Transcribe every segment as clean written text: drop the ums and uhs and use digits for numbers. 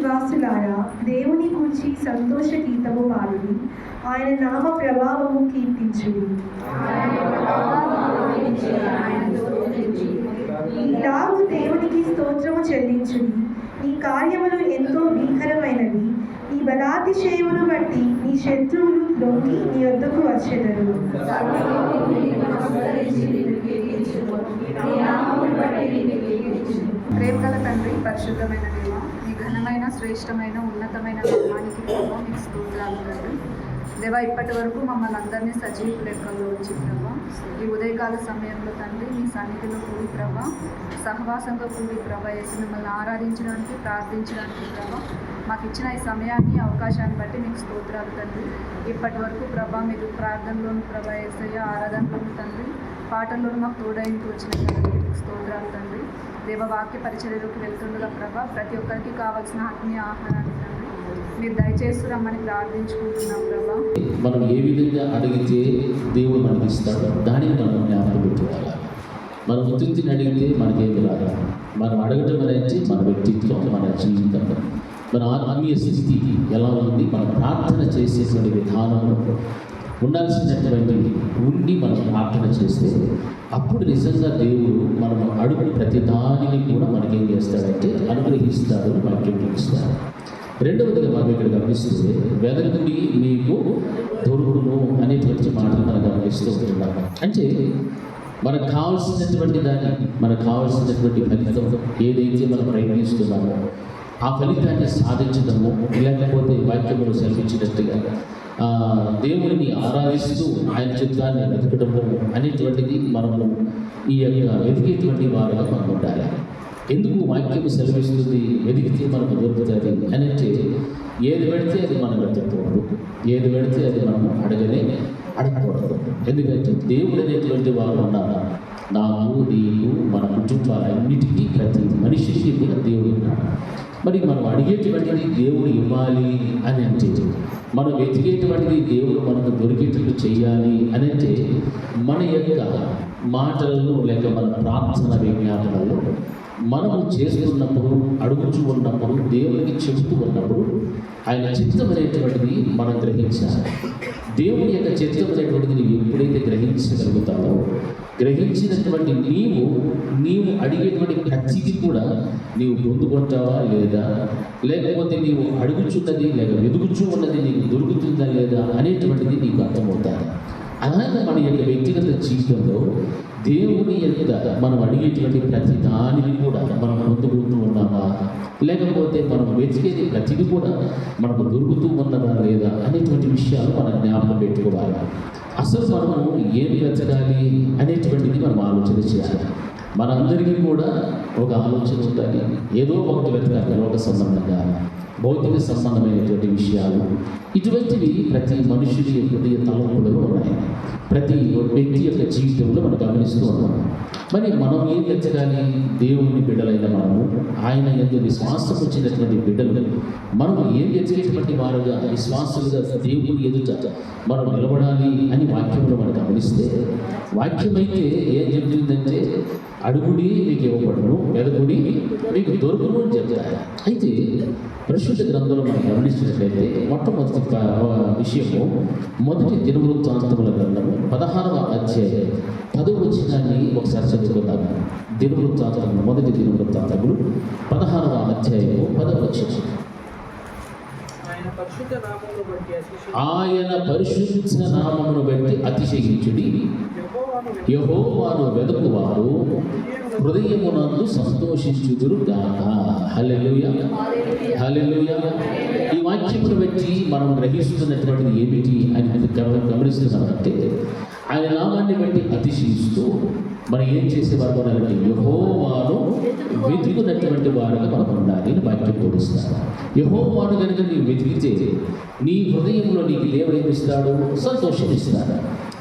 విశ్వాసులారా, దేవుని గూర్చి సంతోష గీతము పాడుడి, ఆయన నామ ప్రభావము కీర్తించుడి. ఇలాగు దేవునికి స్తోత్రము చెల్లించుడి. ఈ కార్యములు ఎంతో భీకరమైనవి. ఈ బలాతిశయమును బట్టి నీ శత్రువులు లొంగి నీ వద్దకు వచ్చెదరు. ప్రేమగల తండ్రి, పరిశుద్ధమైన దేవ, మీ ఘనమైన శ్రేష్టమైన ఉన్నతమైన నామానికి ప్రభావ మీకు స్తోత్రాలు తండ్రి. దేవ, ఇప్పటి వరకు మమ్మల్ని అందరినీ సజీవ లెక్కల్లో వచ్చి ప్రభా, ఈ ఉదయకాల సమయంలో తండ్రి మీ సన్నిధిలో కూడి ప్రభా, సహవాసంగా కూడి ప్రభా వేసి మిమ్మల్ని ఆరాధించడానికి, ప్రార్థించడానికి ప్రభా మాకు ఇచ్చిన ఈ సమయాన్ని, అవకాశాన్ని బట్టి మీకు స్తోత్రాలు తండ్రి. ఇప్పటి వరకు ప్రభా మీరు ప్రార్థనలోను ప్రభా వేసయ్య, ఆరాధనలోను తండ్రి, పాటల్లోనూ మాకు తోడైంటూ వచ్చిన మీకు స్తోత్రాలు తండ్రి. దేవ, వాక్య పరిచర్యలోకి వెళ్తుండగా ప్రభా ప్రతి ఒక్కరికి కావాల్సిన ఆత్మీయ ఆహారాన్ని తండ్రి మీరు దయచేసి రమ్మని ప్రార్థించుకుంటున్నాం ప్రభా. మనం ఏ విధంగా అడిగితే దేవుడు మనకి ఇస్తాడో దానికి మనం జ్ఞాపకం పెట్టుకోవాలి. మనం ఉత్తిని అడిగితే మనకేమి రాదు. మనం అడగటం అనేది మన వ్యక్తిత్వం, మన జీవితం, మన ఆత్మీయ స్థితి ఎలా ఉంది, మన ప్రార్థన చేసేటువంటి విధానంలో ఉండాల్సినటువంటి ఉండి మనం ప్రార్థన చేస్తే అప్పుడు నిజంగా దేవుడు మనం అడుగు ప్రతి దానిని కూడా మనకేం చేస్తాడంటే అనుగ్రహిస్తాడు, వాక్యం ఇస్తాడు. రెండవదిగా మనం ఇక్కడ గమనిస్తే వెదకుడి మీకు దొరుకును అనేటువంటి మాటలు మనం గమనిస్తూ ఉంటున్నాము. అంటే మనకు కావాల్సినటువంటి దాన్ని, మనకు కావాల్సినటువంటి ఫలితం ఏదైతే మనం ప్రయత్నిస్తున్నామో ఆ ఫలితాన్ని సాధించడము, లేకపోతే వాక్యములు సెలవించినట్టుగా దేవుడిని ఆరాధిస్తూ ఆయన చిత్రాన్ని వెతకడము అనేటువంటిది మనము ఈ యొక్క వెతికేటువంటి వారుగా మనం ఉండాలి. ఎందుకు వాక్యము సెలవిస్తుంది, వెతికితే మనకు దొరుకుతుంది అని అంటే ఏది పెడితే అది మనం వెతకూడదు, ఏది పెడితే అది మనం అడగకూడదు. ఎందుకంటే దేవుడు అనేటువంటి వారు ఉన్నారు. నాకు, నీకు, మన కుటుంబాలన్నిటికీ, ప్రతి మనిషికి కూడా దేవుడు ఉన్నాడు. మరి మనం అడిగేటువంటిది దేవుడు ఇవ్వాలి అని అంటే, మనం వెతికేటువంటిది దేవుడు మనకు దొరికేటట్టు చేయాలి అని అంటే మన యొక్క మాటలలో లేక మన ప్రార్థన విజ్ఞాపనలో మనము చేస్తున్నప్పుడు, అడుగుచూ ఉన్నప్పుడు, దేవునికి చెబుతూ ఉన్నప్పుడు ఆయన చిత్తం అనేటువంటిది మనం గ్రహించాలి. దేవుని యొక్క చిత్తం అనేటువంటిది నీవు ఎప్పుడైతే గ్రహించగలుగుతావో, గ్రహించినటువంటి నీవు అడిగేటువంటి ప్రతిదీ కూడా నీవు పొందుకుంటావా లేదా, లేకపోతే నీవు అడుగుచున్నది లేక వెతుకుచూ ఉన్నది నీకు దొరుకుతుందా లేదా అనేటువంటిది నీకు అర్థమవుతాయి. అలాగే మన యొక్క వ్యక్తిగత జీవితంలో దేవుని యొక్క మనం అడిగేటువంటి ప్రతి దానిని కూడా మనం పొందుకుంటూ ఉన్నామా, లేకపోతే మనం వెతికేది ప్రతిదీ కూడా మనకు దొరుకుతూ ఉన్నదా లేదా అనేటువంటి విషయాలు మనం జ్ఞాపకం పెట్టుకోవాలి. అసలు మనము ఏం వెతకాలి అనేటువంటిది మనం ఆలోచన చేయాలి. మనందరికీ కూడా ఒక ఆలోచన ఉండాలి. ఏదో ఒకటి వెతకాలి, లోక సంబంధంగా, భౌతిక సంబంధమైనటువంటి విషయాలు. ఇటువంటివి ప్రతి మనుషుని హృదయ తలంపులలో ఉన్నాయి. ప్రతి వ్యక్తి యొక్క జీవితంలో మనం గమనిస్తూ ఉన్నాం. మరి మనం ఏం వెతకాలి? దేవుని బిడ్డలైన మనము, ఆయన యందు విశ్వాసం వచ్చినటువంటి బిడ్డలు, మనం ఏం వెతికేటువంటి వారుగా, విశ్వాసులుగా దేవుని ఎదుట మనం నిలబడాలి అని వాక్యంలో మనం గమనిస్తే, వాక్యమైతే ఏం చెప్తుందంటే అడుగుడి మీకు ఇవ్వబడును, వెదకుడి మీకు దొరుకును అని చెప్తారు. అయితే పరిశుద్ధ గ్రంథంలో మనం గమనించినట్లయితే మొట్టమొదటి విషయము మొదటి దినవృత్తాంతముల గ్రంథము 16వ అధ్యాయం 10వ వచనాన్ని ఒకసారి చదువుకుందాము. దినవృత్తాంతములు, మొదటి దినవృత్తాంతములు 16వ అధ్యాయము 10వ వచనం. ఆయన పరిశుద్ధ నామమును బట్టి అతిశయించుడి, యెహోవాను వెదకువారు హృదయమునందు సంతోషించుదురు గాక. హల్లెలూయా, హల్లెలూయా. ఈ వాక్యమును బట్టి మనం గ్రహిస్తున్నటువంటిది ఏమిటి అని గమనిస్తున్నామంటే, ఆయన నామాన్ని బట్టి అతిశయిస్తూ మనం ఏం చేసేవారు అంటే యెహోవాను వెతుకున్నటువంటి వారుగా మనం ఉండాలి అని వాక్యం బోధిస్తారు. యెహోవాను కనుక నీవు వెతికితే నీ హృదయంలో నీకు దేవుడు ఏమిస్తాడు? సంతోషం ఇస్తాడు.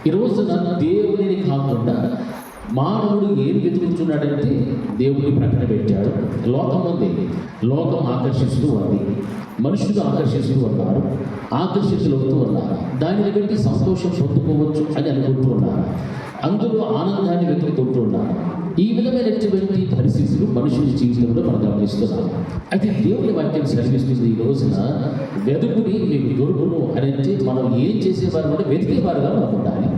ఈ రోజున దేవుడిని కాకుండా మానవుడు ఏం వెతుకుతున్నాడంటే దేవుడిని ప్రకటన పెట్టాడు. లోకం ఉంది, లోకం ఆకర్షిస్తూ ఉంది, మనుషులు ఆకర్షిస్తూ ఉన్నారు, ఆకర్షితులవుతూ ఉన్నారు. దానిని బట్టి సంతోషం పొందుకోవచ్చు అని అనుకుంటూ ఉన్నారు, అందులో ఆనందాన్ని వెతుకుతుంటూ ఉన్నారు. ఈ విధమైనటువంటి పరిస్థితులు మనుషుల జీవితంలో మనం గమనిస్తున్నాం. అయితే దేవుని వాక్యం సెలవిస్తుంది ఈ రోజున వెతుకుని మీకు దొరుకును అని అంటే మనం ఏం చేసేవారు అంటే వెతికేవారుగా మనం ఉండాలి.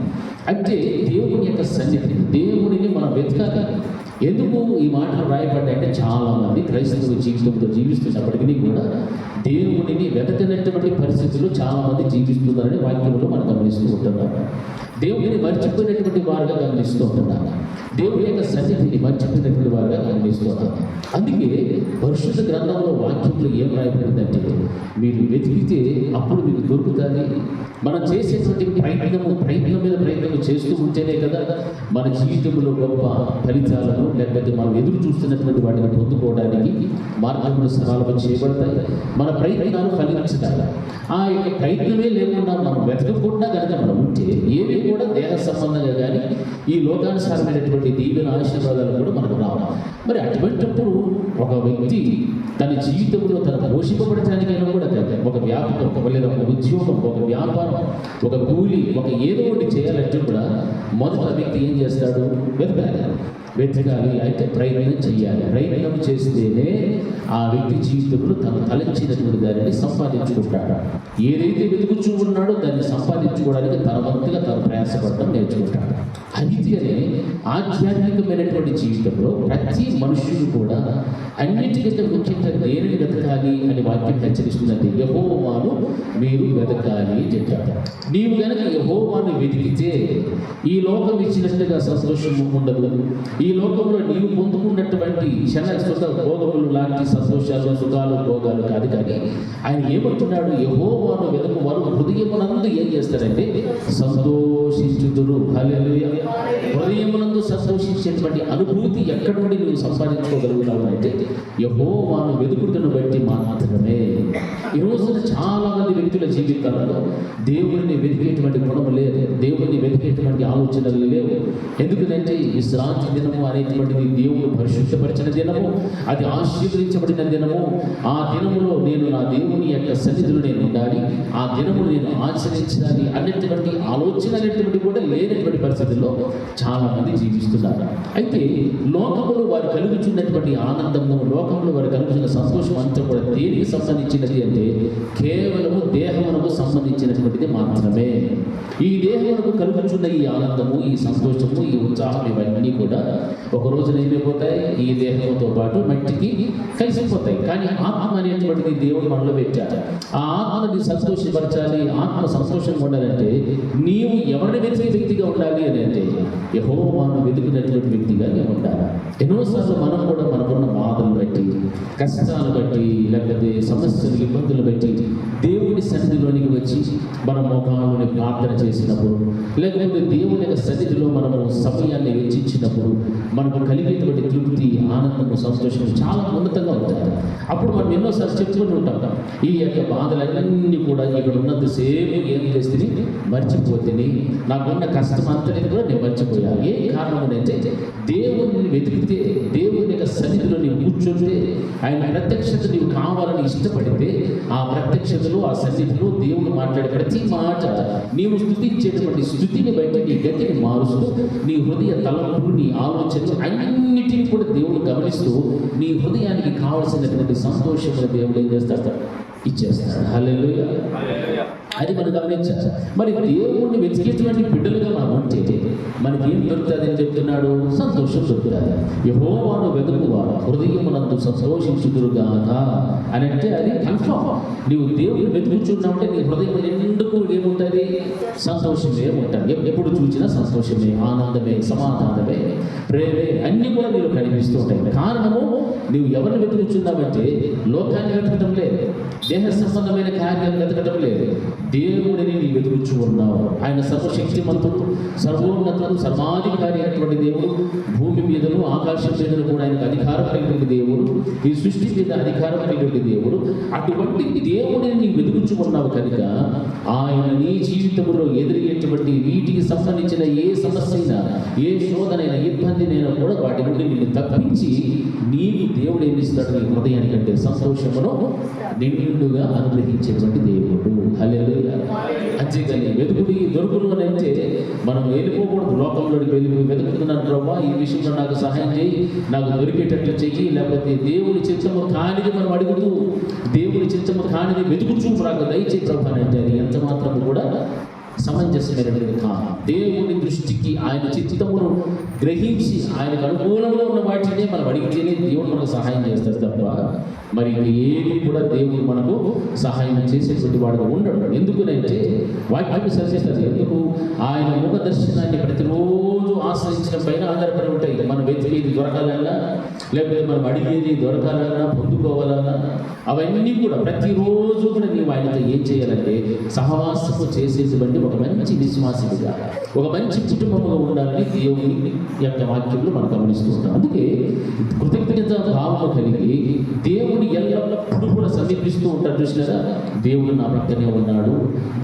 అంటే దేవుని యొక్క సన్నిధి, దేవుడిని మనం వెతకాలి. ఎందుకు ఈ మాటలు రాయబడ్డాయంటే చాలామంది క్రైస్తవ జీవితంలో జీవిస్తున్నప్పటికీ కూడా దేవుడిని వెతకనటువంటి పరిస్థితుల్లో చాలామంది జీవిస్తున్నారని వాక్యంలో మనం గమనిస్తూ ఉంటున్నాం. దేవుడిని మర్చిపోయినటువంటి వారుగా గమనిస్తూ ఉంటున్నాను. దేవుడి యొక్క సన్నిధిని మర్చిపోయినటువంటి వారుగా గమనిస్తున్నాను. అందుకే పరిశుద్ధ గ్రంథంలో వాక్యంలో ఏం రాయబడిందంటే మీరు వెతికితే అప్పుడు మీకు దొరుకుతుంది. మనం చేసేటువంటి ప్రయత్నం మీద ప్రయత్నం చేస్తూ ఉంటేనే కదా మన జీవితంలో గొప్ప ఫలితాలను లేకపోతే మనం ఎదురు చూస్తున్నటువంటి వాటిని పొందుకోవడానికి మార్గములు సరళంగా చేయబడతాయి. మన ప్రయత్నాలు ఫలించుతాయి. ఆ యొక్క ప్రయత్నమే లేకుండా మనం వెతకకుండా కనుక మనం ఉంటే ఏవి కూడా దేహ సంబంధంగా కానీ ఈ లోకానుసారమైనటువంటి దీవెన ఆశీర్వాదాలు కూడా మనకు రావాలి. మరి అటువంటిప్పుడు ఒక వ్యక్తి తన జీవితంలో తన పోషింపబడటానికైనా కూడా ఒక వ్యాపకం లేదా ఒక ఉద్యోగం, ఒక వ్యాపారం, ఒక కూలి, ఒక ఏదో ఒకటి చేయాలంటే కూడా మొదట వ్యక్తి ఏం చేస్తాడు? వెతకాలి. అయితే ప్రయత్నం చేయాలి. ప్రయత్నం చేస్తేనే ఆ వ్యక్తి జీవితంలో తను తలంచినటువంటి దానిని సంపాదించుకుంటాడు. ఏదైతే వెతుకుచూ ఉన్నాడో దాన్ని సంపాదించుకోవడానికి తన వంతుగా తను ప్రయాసపడడం నేర్చుకుంటాడు. అందుకనే ఆధ్యాత్మికమైనటువంటి జీవితంలో ప్రతి మనుషులు కూడా అన్నిటికంటే ముఖ్యంగా దేనిని వెతకాలి అని వాక్యం హెచ్చరిస్తున్నది. యెహోవాను మీరు వెతకాలి అని చెప్పాడు. నీవు కనుక యెహోవాను వెతికితే ఈ లోకం ఇచ్చినట్టుగా సంతోషము ఉండదు. ఈ లోకంలో నీవు పొందుకున్నటువంటి క్షణ భోగములు లాంటి సంతోషాలు, సుఖాలు, భోగాలు కాదు. కానీ ఆయన ఏమంటున్నాడు? యెహోవాను వెతుకువారు హృదయమునందు ఏం చేస్తారంటే సంతోషించుదురు. హల్లెలూయా. హృదయమునందు సంతోషించేటువంటి అనుభూతి ఎక్కడి నుండి నువ్వు సంపాదించుకోగలుగుతావు అంటే యెహోవాను వెతుకుటను బట్టి మాత్రమే. ఈ రోజున చాలా మంది వ్యక్తుల జీవితాలలో దేవుడిని వెతికేటువంటి గుణము లేదు, దేవుడిని వెతికేటువంటి ఆలోచనలు లేవు. ఎందుకంటే విశ్రాంతి దినము అనేటువంటిది దేవుడు పరిశుద్ధపరిచిన దినము, అది ఆశీర్వదించబడిన దినము. ఆ దినములో నేను నా దేవుని యొక్క సన్నిధిలో నేను ఉండాలి, ఆ దినమును నేను ఆచరించాలి అనేటువంటి ఆలోచన అనేటువంటి కూడా లేనటువంటి పరిస్థితుల్లో చాలా మంది జీవిస్తున్నారు. అయితే లోకములో వారు కలుగుతున్నటువంటి ఆనందము, లోకంలో వారు కలుగుతున్న సంతోషం అంతా కూడా దేనికి సంబంధించినది అంటే కేవలము దేహమునకు సంబంధించినటువంటిది మాత్రమే. ఈ దేహమునకు కలుగుతున్న ఈ ఆనందము, ఈ సంతోషము, ఈ ఉత్సాహం ఇవన్నీ కూడా ఒక రోజున ఏమైపోతాయి? ఈ దేహంతో పాటు మట్టికి కలిసిపోతాయి. కానీ ఆత్మ అనేటువంటిది దేవుడు మనలో పెట్టాడు. ఆ ఆత్మని సంతోషపరచాలి, ఆత్మ సంతోషంగా ఉండాలంటే నీవు ఎవరిని వెతికే వ్యక్తిగా ఉండాలి అని అంటే యెహోవాను వెతుకున్నటువంటి వ్యక్తిగా నీవు ఉండాలి. ఎన్నోసార్లు మనం కూడా మనకున్న బాధలు బట్టి, కష్టాలు బట్టి, లేకపోతే సమస్యలు, ఇబ్బందులు బట్టి దేవుడి సన్నిధిలోనికి వచ్చి మన మోకాళ్ళని ప్రార్థన చేసినప్పుడు, లేకపోతే దేవుని యొక్క సన్నిధిలో మనము సమయాన్ని వెచ్చించినప్పుడు మనకు కలిగేటువంటి తృప్తి, ఆనందము, సంతోషం చాలా ఉన్నతంగా ఉంటాయి. అప్పుడు మనం ఎన్నోసార్లు చెప్పుకుంటూ ఉంటాం, ఈ యొక్క బాధలన్నీ కూడా ఇక్కడ ఉన్నంతసేపు ఏం చేస్తే మర్చిపోతుంది, నాకున్న కష్టం అంతటిని కూడా నేను మర్చిపోయాను. ఏ కారణం అంటే దేవుడిని వెతికితే, దేవుని యొక్క సన్నిధిలో నీవు కూర్చుంటే, ఆయన ప్రత్యక్షత నీవు కావాలని ఇష్టపడితే ఆ ప్రత్యక్షతలో, ఆ సన్నిధిలో దేవుడు మాట్లాడే ప్రతి మాట నీవు స్తుతించేటువంటి స్థుతిని బట్టి నీ గతిని మారుస్తూ నీ హృదయ తలంపులు, నీ ఆలోచనలు అన్నిటినీ కూడా దేవుడు గమనిస్తూ నీ హృదయానికి కావలసినటువంటి సంతోషమైన దేవుడు ఏం చేస్తాడు? ఇచ్చేస్తాడు. హల్లెలూయా. అది మనం గమనించాలి. మరి దేవుడిని వెతికేటువంటి బిడ్డలుగా మనం ఉంటే మనకి ఏం దొరుకుతుంది అని చెప్తున్నాడు? సంతోషం దొరుకుతుంది. యెహోవాను వెతుకువారు హృదయమునందు సంతోషించుదురుగాక అని అంటే అది కన్ఫర్మ్. నీవు దేవుడిని వెతుకుచున్నావంటే నీ హృదయం ఎందుకు ఏముంటుంది? సంతోషమే ఉంటుంది. ఎప్పుడు చూసినా సంతోషమే, ఆనందమే, సమాధానమే, ప్రేమే అన్నీ కూడా నీవు కనిపిస్తూ ఉంటాయి. కారణము నీవు ఎవరిని వెతుకుచున్నావంటే లోకాన్ని వెతకడం లేదు, దేహ సంబంధమైన కార్యాలు వెతకడం లేదు, దేవుడిని నీ వెతుకుచూ ఉన్నావు. ఆయన సర్వశక్తిమంతుడు, సర్వోన్నతుడు, సర్వాధికారి అయినటువంటి దేవుడు. భూమి మీదను ఆకాశం మీదను కూడా ఆయనకు అధికారం కలిగినటువంటి దేవుడు, ఈ సృష్టి మీద అధికారం కలిగినటువంటి దేవుడు. అటువంటి దేవుడిని నీ వెతుకుచూ ఉన్నావు కనుక ఆయన నీ జీవితంలో ఎదురయ్యేటువంటి వీటికి సంబంధించిన ఏ సమస్య అయినా, ఏ శోధనైనా, ఇబ్బందినైనా కూడా వాటి నుండి నిన్ను తప్పించి నీకు దేవుడు ఏమిస్తాడు? నీ హృదయానికంటే సంతోషమును నిండుగా అనుగ్రహించేటువంటి దేవుడు. హల్లెలూయా. అంతేగాని వెతుకుడి దొరుకును అని అంటే మనం వెళ్ళిపోకూడదు, లోకంలోకి వెళ్ళిపోయి వెతుకుతున్నాను ప్రభావ, ఈ విషయంలో నాకు సహాయం చేయి, నాకు దొరికేటట్లు చెయ్యి, లేకపోతే దేవుని చిత్తము కానిది మనం అడుగుతూ దేవుని చిత్తము కానిది వెతుకుచూ నాకు దయచేయి ప్రభావ అంటే అది ఎంత మాత్రము కూడా సమంజసమైనది కాదు. దేవుని దృష్టికి ఆయన చిత్తమును గ్రహించి ఆయనకు అనుకూలంగా ఉన్న వాటినే మనం అడిగితేనే దేవుడు మనకు సహాయం చేస్తాడు తప్ప మరి ఏది కూడా దేవుడు మనకు సహాయం చేసేటువంటి వాడు ఉండడు. ఎందుకునంటే వాక్యం సరిచేస్తారు. ఎందుకు? ఆయన ముఖ దర్శనాన్ని ప్రతిరోజు ఆశ్రయించిన పైన ఆధారపడి ఉంటాయి. మనం వెతికేది దొరకాలన్నా, లేకపోతే మనం అడిగేది దొరకాలన్నా, పొందుకోవాలన్నా, అవన్నీ కూడా ప్రతిరోజు కూడా నీవు ఆయనతో ఏం చేయాలంటే సహవాసము చేసేటువంటి ఒక మంచి విశ్వాసిగా, ఒక మంచి కుటుంబంలో ఉండాలని దేవుని యొక్క వాక్యంలో మనం గమనిస్తూ ఉంటాం. అందుకే కృతజ్ఞత భావము కలిగి దేవుని ఎల్లప్పుడూ కూడా సమీపిస్తూ ఉంటారు. చూసినారా? దేవుడు నా పక్కనే ఉన్నాడు,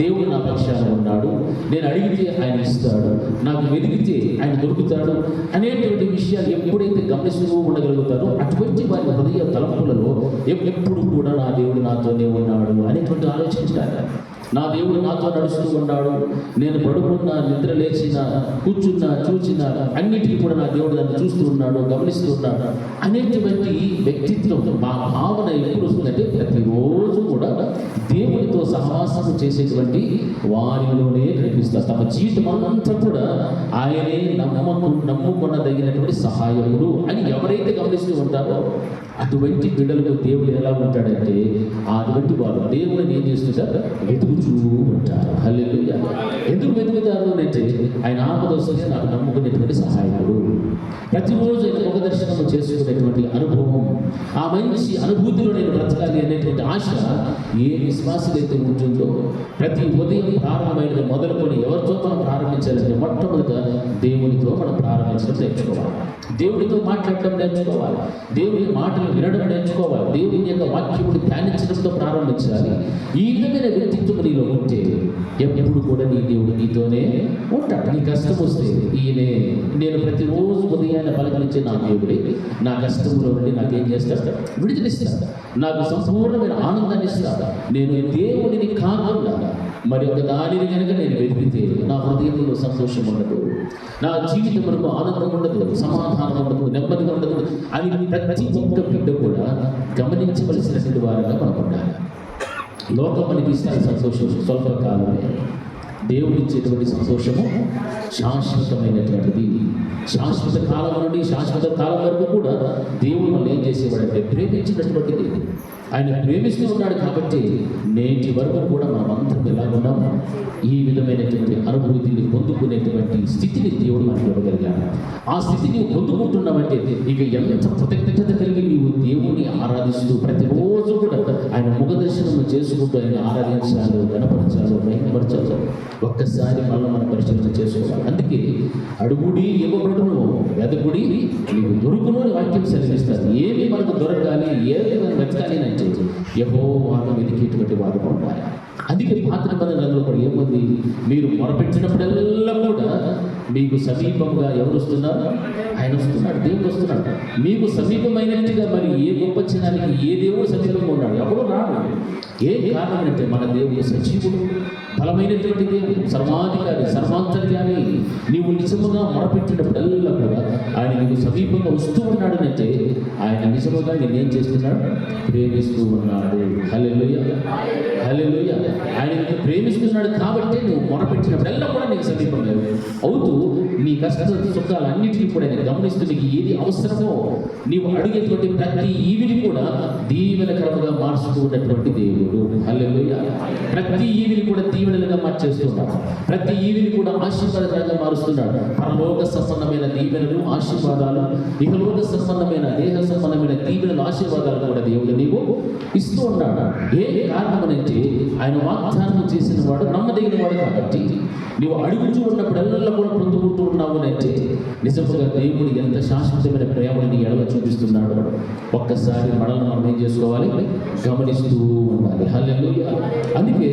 దేవుడు నా పక్షాన ఉన్నాడు, నేను అడిగితే ఆయన ఇస్తాడు, నాకు వెతికితే ఆయన దొరుకుతాడు అనేటువంటి విషయాలు ఎప్పుడైతే గమనిస్తూ ఉండగలుగుతారో అటువంటి వారి హృదయ తలంపులలో ఎప్పుడు కూడా నా దేవుడు నాతోనే ఉన్నాడు అనేటువంటి ఆలోచించాలి. నా దేవుడు నాతో నడుస్తూ ఉన్నాడు, నేను పడుకున్నా, నిద్ర లేచినా, కూర్చున్నా, చూచినా అన్నిటికీ కూడా నా దేవుడు నన్ను చూస్తూ ఉన్నాడు, గమనిస్తూ ఉన్నాడు అనేటువంటి వ్యక్తిత్వం, మా భావన ఎప్పుడు వస్తుందంటే ప్రతిరోజు కూడా దేవునితో సహవాసం చేసేటువంటి వారిలోనే కనిపిస్తారు. తమ జీవితం అంతా కూడా ఆయనే నమ్ముకొనదగినటువంటి సహాయకుడు అని ఎవరైతే గమనిస్తూ ఉంటారో అటువంటి బిడ్డలకు దేవుడు ఎలా ఉంటాడంటే అటువంటి వారు దేవుడిని ఏం చేస్తుంటారు? వెతుకుతూ ఉంటారు. హల్లెలూయా. ఎందుకు వెతుకుతారు అంటే ఆయన ఆపదొస్తే నాకు నమ్ముకునేటువంటి సహాయకుడు. ప్రతిరోజు ఒక దర్శనం చేసుకునేటువంటి అనుభవం, ఆ మంచి అనుభూతిలో నేను బ్రతకాలి అనేటువంటి ఆశ ఏ విశ్వాసులైతే ఉంటుందో ప్రతి ఉదయం ప్రారంభమైనది మొదలుకొని ఎవరితో మనం ప్రారంభించాలంటే మొట్టమొదట దేవునితో మనం ప్రారంభించడం నేర్చుకోవాలి, దేవుడితో మాట్లాడటం నేర్చుకోవాలి, దేవుని మాటలు వినడం నేర్చుకోవాలి, దేవుని యొక్క వాక్యముని ధ్యానించడంతో ప్రారంభించాలి. ఈ విధమైన వ్యక్తిత్వం నీలో ఉంటే ఎప్పుడు కూడా నీ దేవుడు నీతోనే ఉంటాడు. నీ కష్టం వస్తే ఈయనే నేను ప్రతిరోజు ఉదయాన్నే పలకరించే నా దేవుడే నా కష్టంలో నుండి నాకేం చేస్తాడు? విడుదలిస్తాడు, నాకు సంపూర్ణమైన ఆనందాన్ని ఇస్తాడు. నేను దేవుడిని కాకుండా మరి ఒక దానిని కనుక నేను వెతికితే నా హృదయంలో సంతోషం ఉండదు, నా జీవితంలో ఆనందం ఉండదు, సమాధానం ఉండదు, నెమ్మదిగా ఉండదు. అది ప్రతి ఒక్క బిడ్డ కూడా గమనించవలసినటువంటి వారిగా మనం ఉండాలి. లోకం అనిపిస్తే సంతోషం స్వల్పకాలమే, దేవుడిచ్చేటువంటి సంతోషము శాశ్వతమైనటువంటిది. శాశ్వత కాలం నుండి శాశ్వత కాలం వరకు కూడా దేవుడు మనం ఏం చేసేవాడంటే ప్రేమించినటువంటి దేవుడు. ఆయన ప్రేమిస్తూ ఉన్నాడు కాబట్టి నేటి వరకు కూడా మనం అందరం ఎలా ఉన్నాము? ఈ విధమైనటువంటి అనుభూతిని పొందుకునేటువంటి స్థితిని దేవుడు మనకు ఇవ్వగలిగాడు. ఆ స్థితిని పొందుకుంటున్నామంటే ఇక ఎంత కృతజ్ఞత కలిగి నీవు దేవుని ఆరాధిస్తూ ప్రతిరోజు కూడా ఆయన ముఖ దర్శనం చేసుకుంటూ ఆయన ఆరాధించాలి, గణపరచాలి, మహిమపరచాలి. ఒక్కసారి మనం పరిశీలన చేసుకోవాలి. అందుకే అడుగుడి ఇవ్వబడును, వెదకుడి నీకు దొరుకును అని వాక్యం సెలవిస్తారు. ఏమి మనకు దొరకాలి, ఏమి మనం వెతకాలి అంటే యెహోవాను వెతికేటువంటి వారు ఉండాలి. అందుకే పాత నిబంధనలలో కూడా ఏముంది? మీరు మొరపెట్టినప్పుడల్లా కూడా మీకు సమీపంగా ఎవరు వస్తున్నారు? ఆయన వస్తున్నాడు, దేవుడు వస్తున్నాడు. మీకు సమీపమైనట్టుగా మరి ఏ గొప్ప చిన్నానికి ఏ దేవుడు సమీపంగా ఉన్నాడు? ఎవరు రాడు. ఏ కారణం అంటే మన దేవుడు సజీవుడు, బలమైనటువంటి దేవుడు, సర్వాధికారి, సర్వాంతర్యామి. నీవు నిజముగా మొరపెట్టినప్పుడల్లా కూడా ఆయన నీకు సమీపంగా వస్తూ ఉన్నాడు అంటే ఆయన నిజముగా నేనేం చేస్తున్నాడు? ప్రేమిస్తూ ఉన్నాడు. హల్లెలూయా, హల్లెలూయా. ఆయన నిన్ను ప్రేమిస్తున్నాడు కాబట్టి నువ్వు మొరపెట్టినప్పుడల్లా కూడా నీకు సమీపంగా అవుతూ నీ కష్ట సుఖాలన్నిటికీ కూడా నేను గమనిస్తూ నీకు ఏది అవసరమో నీవు అడిగేటువంటి ప్రతి ఈవిని కూడా దీవెనకరముగా మార్చుతూ ఉన్నటువంటి దేవుడు. హల్లెలూయా. ప్రతి ఈవిని కూడా దీవెనలుగా మార్చేస్తున్నాడు, ప్రతి ఈవిని కూడా ఆశీర్వాదకరంగా మారుస్తున్నాడు. పరలోక సంబంధమైన దీవెనలు, ఆశీర్వాదాలు, ఇహలోక సంబంధమైన దేహ సంబంధమైన దీవెనలు, ఆశీర్వాదాలు కూడా దేవుడు నీవు ఇస్తూ ఉన్నాడు. ఏ కారణం అంటే ఆయన వాగ్దానం చేసిన వాడు నమ్మదగిన వాడు కాబట్టి నీవు అడుగుతూ ఉన్నప్పుడల్లా కూడా పొందుకుంటూ ఉన్నావు అంటే నిజంగా దేవుడు ఎంత శాశ్వతమైన ప్రేమను నీ ఎడల చూపిస్తున్నాడు. ఒక్కసారి మనల్ని మనం ఏం చేసుకోవాలి? గమనిస్తూ ఉండాలి. హల్లెలూయా. అందుకే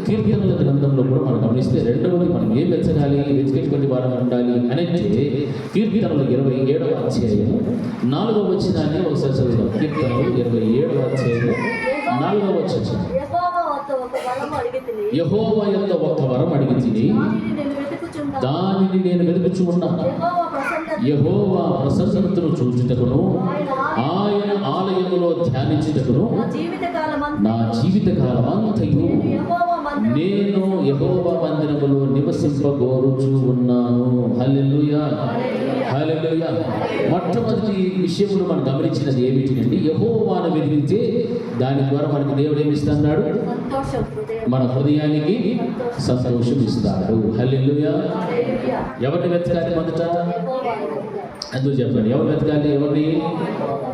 కీర్తనల గ్రంథంలో కూడా మనం గమనిస్తే రెండవది మనం ఏం వెతకాలి, వెతికేటువంటి వారంగా ఉండాలి అంటే కీర్తనలు 27వ అధ్యాయము 4వ వచనాన్ని ఒకసారి చదువుదాం. కీర్తనలు 27వ అధ్యాయము 4వ వచనం. యెహోవా యొక్క ఒక్క వరం అడిగి తిని దానిని నేను వెతుకుచూ ఉన్నాను. యెహోవా ప్రసన్నతను చూచుటకును ఆయన ఆలయములో ధ్యానించుటకును నా జీవితకాలమంతయు నేను యెహోవా మందిరములో నివసింపగోరుచూ ఉన్నాను. హల్లెలూయా, హల్లెలూయా. మొట్టమొదటి విషయంలో మనం గమనించినది ఏమిటంటే, యెహోవాను వెతికితే దాని ద్వారా మనకి దేవుడు ఏమి ఇస్తున్నాడు? మన హృదయానికి సంతోషం ఇస్తాడు. హల్లెలూయా. ఎవరిని వెతకాలి? మొదట అందుకు చెప్పండి, ఎవరు వెతకాలి? ఎవరిని?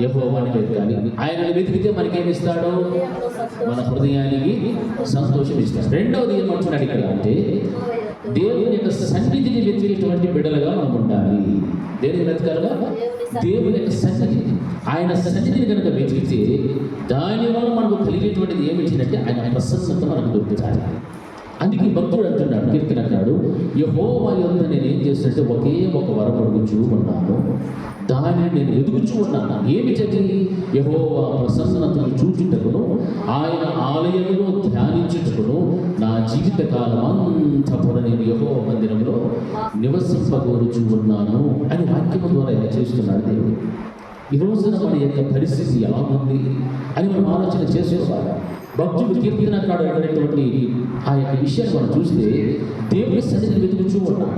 యెహోవాని వెతకాలి. ఆయనను వెతికితే మనకేమి ఇస్తాడు? మన హృదయానికి సంతోషం ఇస్తాడు. రెండవది ఏమంటున్నాడు ఇక్కడ అంటే, దేవుని యొక్క సన్నిధిని వెతికేటువంటి బిడ్డలుగా మనం ఉండాలి. దేవుని వెతకాలుగా దేవుని యొక్క సన్నిధి, ఆయన సన్నిధిని కనుక వెతికితే దానివల్ల మనకు కలిగేటువంటిది ఏమిటంటే ఆయన ప్రసన్నత మనకు దొరుకుతాయి. అందుకే భక్తుడు అంటున్నాడు, కీర్తనకారుడు, యెహోవా యొద్ద నేను ఏం చేస్తున్నట్టే ఒకే ఒక వరం అడుగుచూ ఉన్నాను, దానిని నేను వెతుకుచూ ఉన్నాను. ఏమిటది? యెహోవా ప్రసన్నతను చూచుటకును ఆయన ఆలయంలో ధ్యానించుటకును నా జీవితకాలం అంతా కూడా నేను యెహోవా మందిరంలో నివసింపగోరుచూ ఉన్నాను అని వాక్యము ద్వారా ఇలా చేస్తున్నాడు దేవుడు. ఈ రోజున మన యొక్క పరిస్థితి ఎలా ఉంది అని మనం ఆలోచన చేసుకోవాలి. భక్తుడు కీర్తనకారుడు అనేటువంటి ఆ యొక్క విషయాన్ని మనం చూస్తే దేవుని సన్నిధిని వెతుకుచూ ఉన్నాడు.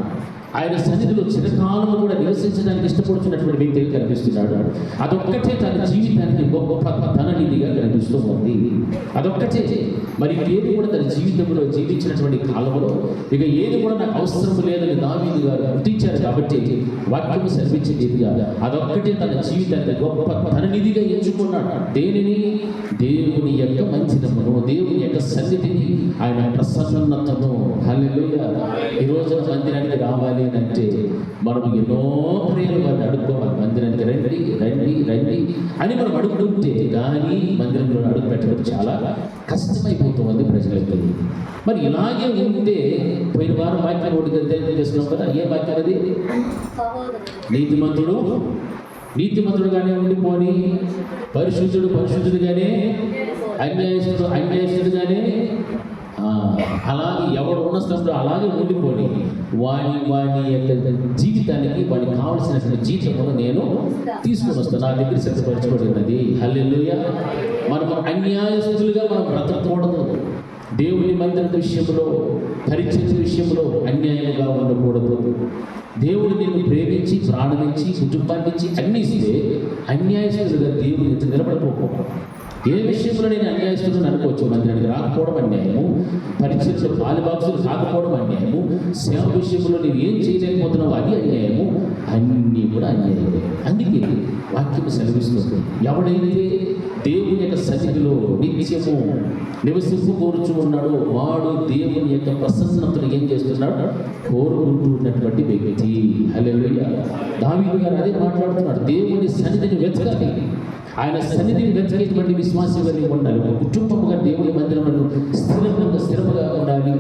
ఆయన సన్నిధిలో చిరకాలము కూడా నివసించడానికి ఇష్టపడుతున్నటువంటి వ్యక్తి కనిపిస్తున్నాడు. అదొక్కటే తన జీవితానికి గొప్ప ధననిధిగా కనిపిస్తూ ఉంది. అదొక్కటే. మరి ఏది కూడా తన జీవితంలో జీవించినటువంటి కాలంలో ఇక ఏది కూడా నాకు అవసరం లేదని దావీదు గారు గుర్తించారు. కాబట్టి వాక్యము సర్వించింది అదొక్కటే తన జీవితానికి గొప్ప ధననిధిగా ఎంచుకున్నాడు. దేనిని? దేవుని యొక్క మంచితనమును, దేవుని యొక్క సన్నిధిని, ఆయన ప్రసన్నతను. హల్లెలూయా. ఈ రోజున మందిరానికి రావాలి అంటే మనం ఎన్నో ప్రేయలు వారిని అడుక్కోవాలి. మందిరానికి రండి రండి రండి అని మనం అడుగుతుంటే కానీ మందిరంలో అడుగు పెట్టడం చాలా కష్టమైపోతుంది ప్రజలకి. మరి ఇలాగే ఉంటే పోయిన వారం వాక్యం ఒకటి చేస్తున్నాం కదా, ఏ వాక్యం అది? నీతిమంతుడుగానే ఉండిపోని, పరిశుద్ధుడుగానే, అన్యాయస్తుడుగానే, అలాగే ఎవడు ఉన్న స్థలంలో అలాగే ఉండిపోని వాని యొక్క జీవితానికి వాడికి కావలసినటువంటి జీవితంలో నేను తీసుకొని వస్తాను. నా దగ్గర సిద్ధపరచబడి ఉన్నది. హల్లెలూయా. మనం అన్యాయస్తులుగా మనం బ్రతకూడదు. దేవుని మందిర విషయంలో, పరిచర్య విషయంలో అన్యాయంగా ఉండకూడదు. దేవుడు నిన్ను ప్రేమించి, ప్రాణమించి, కుటుంబాన్నించి అన్ని ఇస్తే అన్యాయస్తులుగా దేవుని ఎత్తు నిలబడిపోకూడదు. ఏ విషయంలో నేను అన్యాయస్తులను అనుకోవచ్చు. మందిరానికి రాకపోవడం అన్యాయము, పరిచర్యలో పాలిబాక్సులు రాకపోవడం అన్యాయము, సేవ విషయంలో నేను ఏం చేయలేకపోతున్నావు అది అన్యాయము, అన్నీ కూడా అన్యాయమే. అందుకే వాక్యం సెలవిస్తుంది, ఎవడైతే దేవుని యొక్క సన్నిధిలో నిత్యము నివసింపకోరుచూ ఉన్నాడో వాడు దేవుని యొక్క ప్రసన్నతను ఏం చేస్తున్నాడు? కోరుకుంటూ ఉన్నటువంటి వ్యక్తి. హల్లెలూయా. దావీదు గారు అదే మాట్లాడుతున్నాడు, దేవుని సన్నిధిని వెతకాలి. ఆయన సన్నిధిని వెతకేటువంటి విశ్వాసంగా ఉండాలి. ఒక కుటుంబముగా దేవుని మందిరంలో స్థిరముగా ఉండాలి.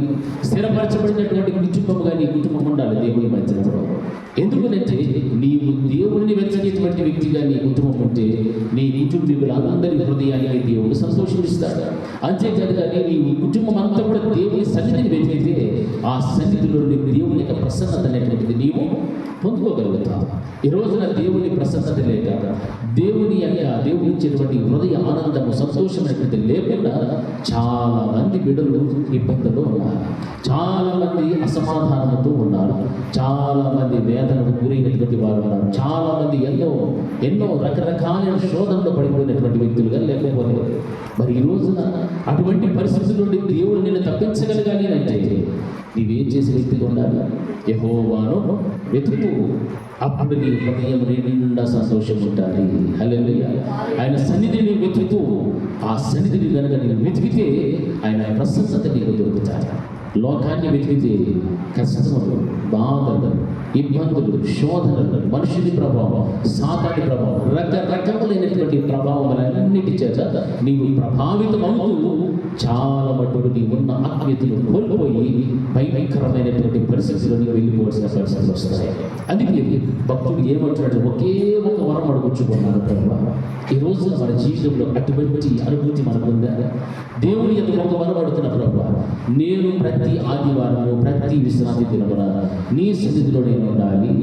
స్థిరపరచబడినటువంటి కుటుంబముగా నీ కుటుంబం ఉండాలి దేవుని మందిరంలో. ఎందుకంటే నీవు దేవుడిని వెతకేటువంటి వ్యక్తిగా నీ కుటుంబం ఉంటే నీ కుటుంబీకులందరి హృదయానికి దేవుడు సంతోషిస్తాడు. అంతేకాదు కానీ నీ కుటుంబం అంతా కూడా దేవుని సన్నిధిని వెతికితే ఆ సన్నిధిలో దేవుని యొక్క ప్రసన్నత అనేటువంటిది నీవు పొందుకోగలుగుతావు. ఈ రోజున దేవుని ప్రసన్నత లేక దేవుని ఇచ్చేటువంటి హృదయ ఆనందము, సంతోషం అనేటువంటి లేకుండా చాలా మంది బిడ్డలు ఇబ్బందులు ఉన్నారు. చాలా మంది అసమాధానంతో ఉన్నారు. చాలా మంది వేదనకు గురైనటువంటి వారు ఉన్నారు. చాలా మంది ఎన్నో రకరకాల శోధనలో పడిపోయినటువంటి వ్యక్తులుగా లేకపోతే మరి ఈ రోజున అటువంటి పరిస్థితుల నుండి దేవుడు నిన్ను తప్పించగలగాలి అంటే నీవేం చేసే వ్యక్తిగా ఉండాలి? యెహోవాను వెతుకు, అప్పుడు నీ హృదయం నిండా సంతోషం ఉండాలి. హల్లెలూయా. ఆయన సన్నిధిని వెతుకుతూ ఆ సన్నిధిని కనుక నేను వెతికితే ఆయన ప్రసన్నత నీకు దొరుకుతాయి. లోకాన్ని వెతికితే కష్టములు, బాధలు, ఇబ్బందులు, శోధనలు, మనుషుని ప్రభావం, సాతాని ప్రభావం, రకరకములైనటువంటి ప్రభావములన్నిటి చేత నీవు ప్రభావితమవుతూ చాలా మటుకు నీ ఉన్న ఆత్మీయతను కోల్పోయి భయంకరమైనటువంటి పరిస్థితుల్లో నీకు వెళ్ళిపోవాల్సిన పరిస్థితులు వస్తాయి. అందుకే భక్తుడు ఏమంటున్నాడు? ఒకే ఒక వరం అడుగుచుకున్నాను ప్రభు. ఈ రోజు మన జీవితంలో అటువంటి అనుభూతి మనకు ఉందా? దేవుని యొక్క ఒక వరం అడుగుతున్న ప్రభు, నేను ప్రతి ఆదివారము ప్రతి విశ్రాంతి దినమున నీ సన్నిధిలో నేను ఉండాలి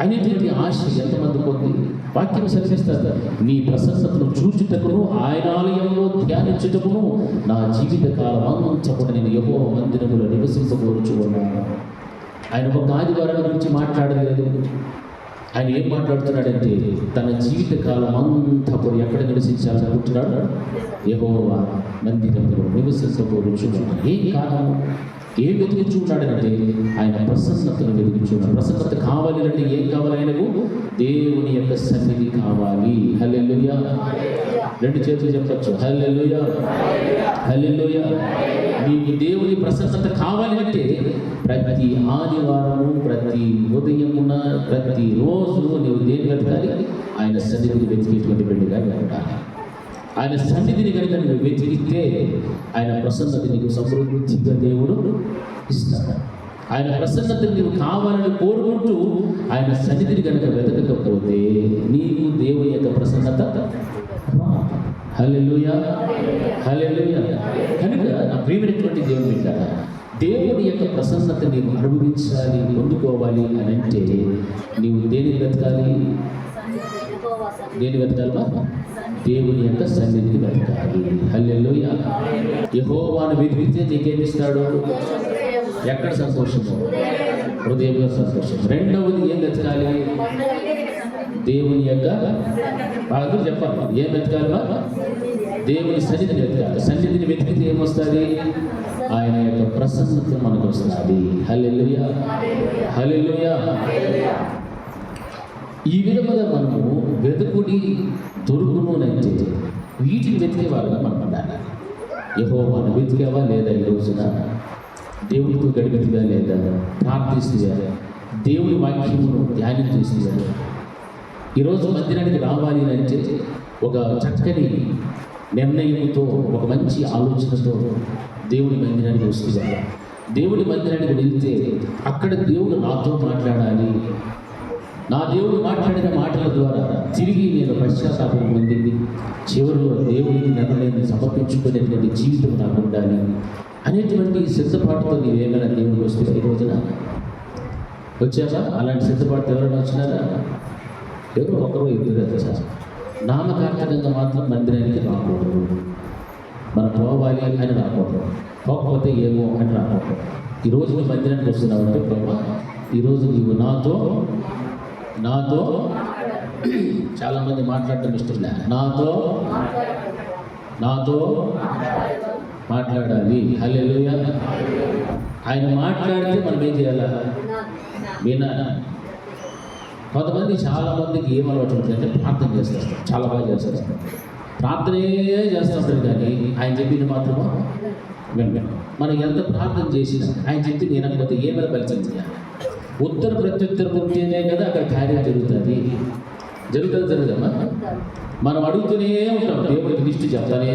అనేటువంటి ఆశ ఎంతమందికి ఉంది? వాక్యం సెలవిస్తారు, నీ ప్రసన్నతను చూచుటకును ఆయన ఆలయంలో ధ్యానించుటకును నా జీవిత కాలం అంతా కూడా నేను యెహోవా మందిరములో నివసించబోచున్నాను. ఆయన ఒక ఆదివారం గురించి మాట్లాడలేదు. ఆయన ఏం మాట్లాడుతున్నాడంటే తన జీవిత కాలం అంతా కూడా ఎక్కడ నివసించాలనుకుంటున్నాడు? యెహోవా మందిరంలో నివసించబోచున్నాడు. ఏం కారణం? ఏం వెతుకుచున్నాడంటే ఆయన ప్రసన్నతను వెతుకుచున్నాడు. ప్రసన్నత కావాలి అంటే ఏం కావాలి? ఆయనకు దేవుని యొక్క సన్నిధి కావాలి. హల్లెలూయా. రెండు చేతులు చెప్పచ్చు, హల్లెలూయా, హల్లెలూయా. నీకు దేవుని ప్రసన్నత కావాలి అంటే ప్రతి ఆదివారము ప్రతి ఉదయమున ప్రతి రోజు నీవు దేని వెతకాలి? ఆయన సన్నిధిని వెతికేటువంటి బిడ్డగా ఉండాలి. ఆయన సన్నిధిని కనుక నువ్వు వెతికితే ఆయన ప్రసన్నత నీకు సమృద్ధిగా దేవుడు ఇస్తాడు. ఆయన ప్రసన్నతని నీవు కావాలని కోరుకుంటూ ఆయన సన్నిధిని కనుక వెతకకపోతే నీకు దేవుని యొక్క ప్రసన్నత. హల్లెలూయా, హల్లెలూయా. కనుక నా ప్రియమైనటువంటి దేవుని బిడ్డలారా, దేవుని యొక్క ప్రసన్నత నీవు అనుభవించాలి, పొందుకోవాలి అని అంటే నీవు దేనిని వెతకాలి? దేని వెతకాలమా? దేవుని యొక్క సన్నిధిని వెతకాలి. హల్లెలూయా. యెహోవాను వెతికితే నీకేమిస్తాడు? ఎక్కడ సంతోషము? హృదయంలో సంతోషం. రెండవది ఏం వెతకాలి? దేవుని యొక్క బాగా చెప్పాలి. ఏం వెతకాలమా? దేవుని సన్నిధిని వెతకాలి. సన్నిధిని వెతికితే ఏమొస్తుంది? ఆయన యొక్క ప్రసన్నత మనకు వస్తుంది. హల్లెలూయా, హల్లెలూయా. ఈ విధముగా మనము వెతుకుడి దొరుకును అంటే వీటిని వెతికే వాళ్ళగా మనం ఉండాలి. యెహోవాను వెతికావా లేదా? ఈ రోజున దేవుడితో గడిపితివా లేదా? ప్రార్థిస్తువా? దేవుని వాక్యమును ధ్యానం చేసివా? ఈరోజు మందిరానికి రావాలి అంటే ఒక చక్కని నిర్ణయంతో, ఒక మంచి ఆలోచనతో దేవుని మందిరానికి వస్తువా? దేవుని మందిరానికి వెళ్తే అక్కడ దేవుడు నాతో మాట్లాడాలి, నా దేవుడు మాట్లాడిన మాటల ద్వారా తిరిగి నేను పశ్చాత్తాపం పొందింది చివరిలో దేవుడికి నిర్ణయాన్ని సమర్పించుకునేటువంటి జీవితం నాకు ఉండాలి అనేటువంటి సిద్ధపాటుతో నీవేమైనా దేవుడికి వస్తే ఈ రోజున వచ్చాక అలాంటి సిద్ధపాటు ఎవరైనా వచ్చినారా? ఎవరో ఒకరో ఇద్దరు వచ్చారు. నామకార్థకంగా మాత్రం మందిరానికి రాకూడదు. మనం పోవాలి అని రాకూడదు, పోకపోతే ఏమో అని రాకూడదు. ఈరోజు నువ్వు మందిరానికి వస్తున్నావు అంటే ప్రభా ఈరోజు నీవు నాతో చాలామంది మాట్లాడటం ఇష్టం లే, నాతో మాట్లాడాలి. హల్లెలూయా. ఆయన మాట్లాడితే మనం ఏం చేయాలా? వినాలి. కొంతమంది చాలామందికి ఏం అలవాటు ఉంటుందంటే ప్రార్థన చేస్తారు, చాలా బాగా చేస్తారు, ప్రార్థనే చేస్తూ ఉంటారు కానీ ఆయన చెప్పింది మాత్రమో వినడం. మనం ఎంత ప్రార్థన చేసినా ఆయన చెప్పింది వినకపోతే ఏమైనా ఫలితం చేయాలి? ఉత్తర ప్రత్యుత్తరం ఉంటేనే కదా అక్కడ కార్యం జరుగుతుంది. జరుగుదమ్మా. మనం అడుగుతూనే ఉంటాం, దేవుడికి లిస్టు చెప్తానే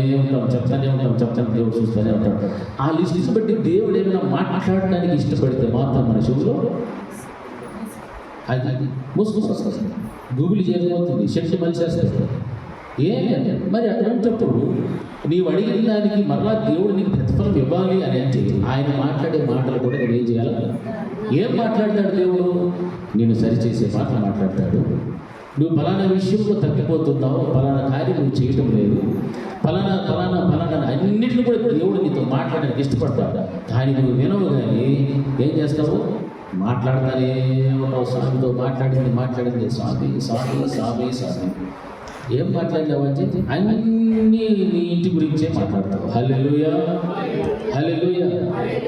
ఉంటాం, దేవుడు చూస్తూనే ఉంటాడు. ఆ లిస్టు బట్టి దేవుడు ఏమైనా మాట్లాడడానికి ఇష్టపడితే మాత్రం మన చెవులో అది మూసుకొస్తుంది, గూగుల్ చేయకపోతుంది, శక్తి మనిషేస్తుంది. ఏమి మరి అటువంటిప్పుడు నీవు అడిగిన దానికి మరలా దేవుడు నీకు ప్రతిఫలం ఇవ్వాలి అని అంటే ఆయన మాట్లాడే మాటలు కూడా నువ్వు ఏం చేయాలి? ఏం మాట్లాడతాడు దేవుడు? నేను సరిచేసే మాటలు మాట్లాడతాడు. నువ్వు ఫలానా విషయంలో తగ్గిపోతున్నావు, ఫలానా కార్యం నువ్వు చేయటం లేదు, ఫలానా అన్నింటిని కూడా దేవుడు నీతో మాట్లాడడానికి ఇష్టపడతాడు. కానీ నువ్వు వినవు కానీ ఏం చేస్తావు? మాట్లాడతానే ఉన్నావు. స్వామితో మాట్లాడింది స్వామి ఏం మాట్లాడినావు అంటే అన్నీ నీ ఇంటి గురించే మాట్లాడతావు. హల్లెలూయా, హల్లెలూయా.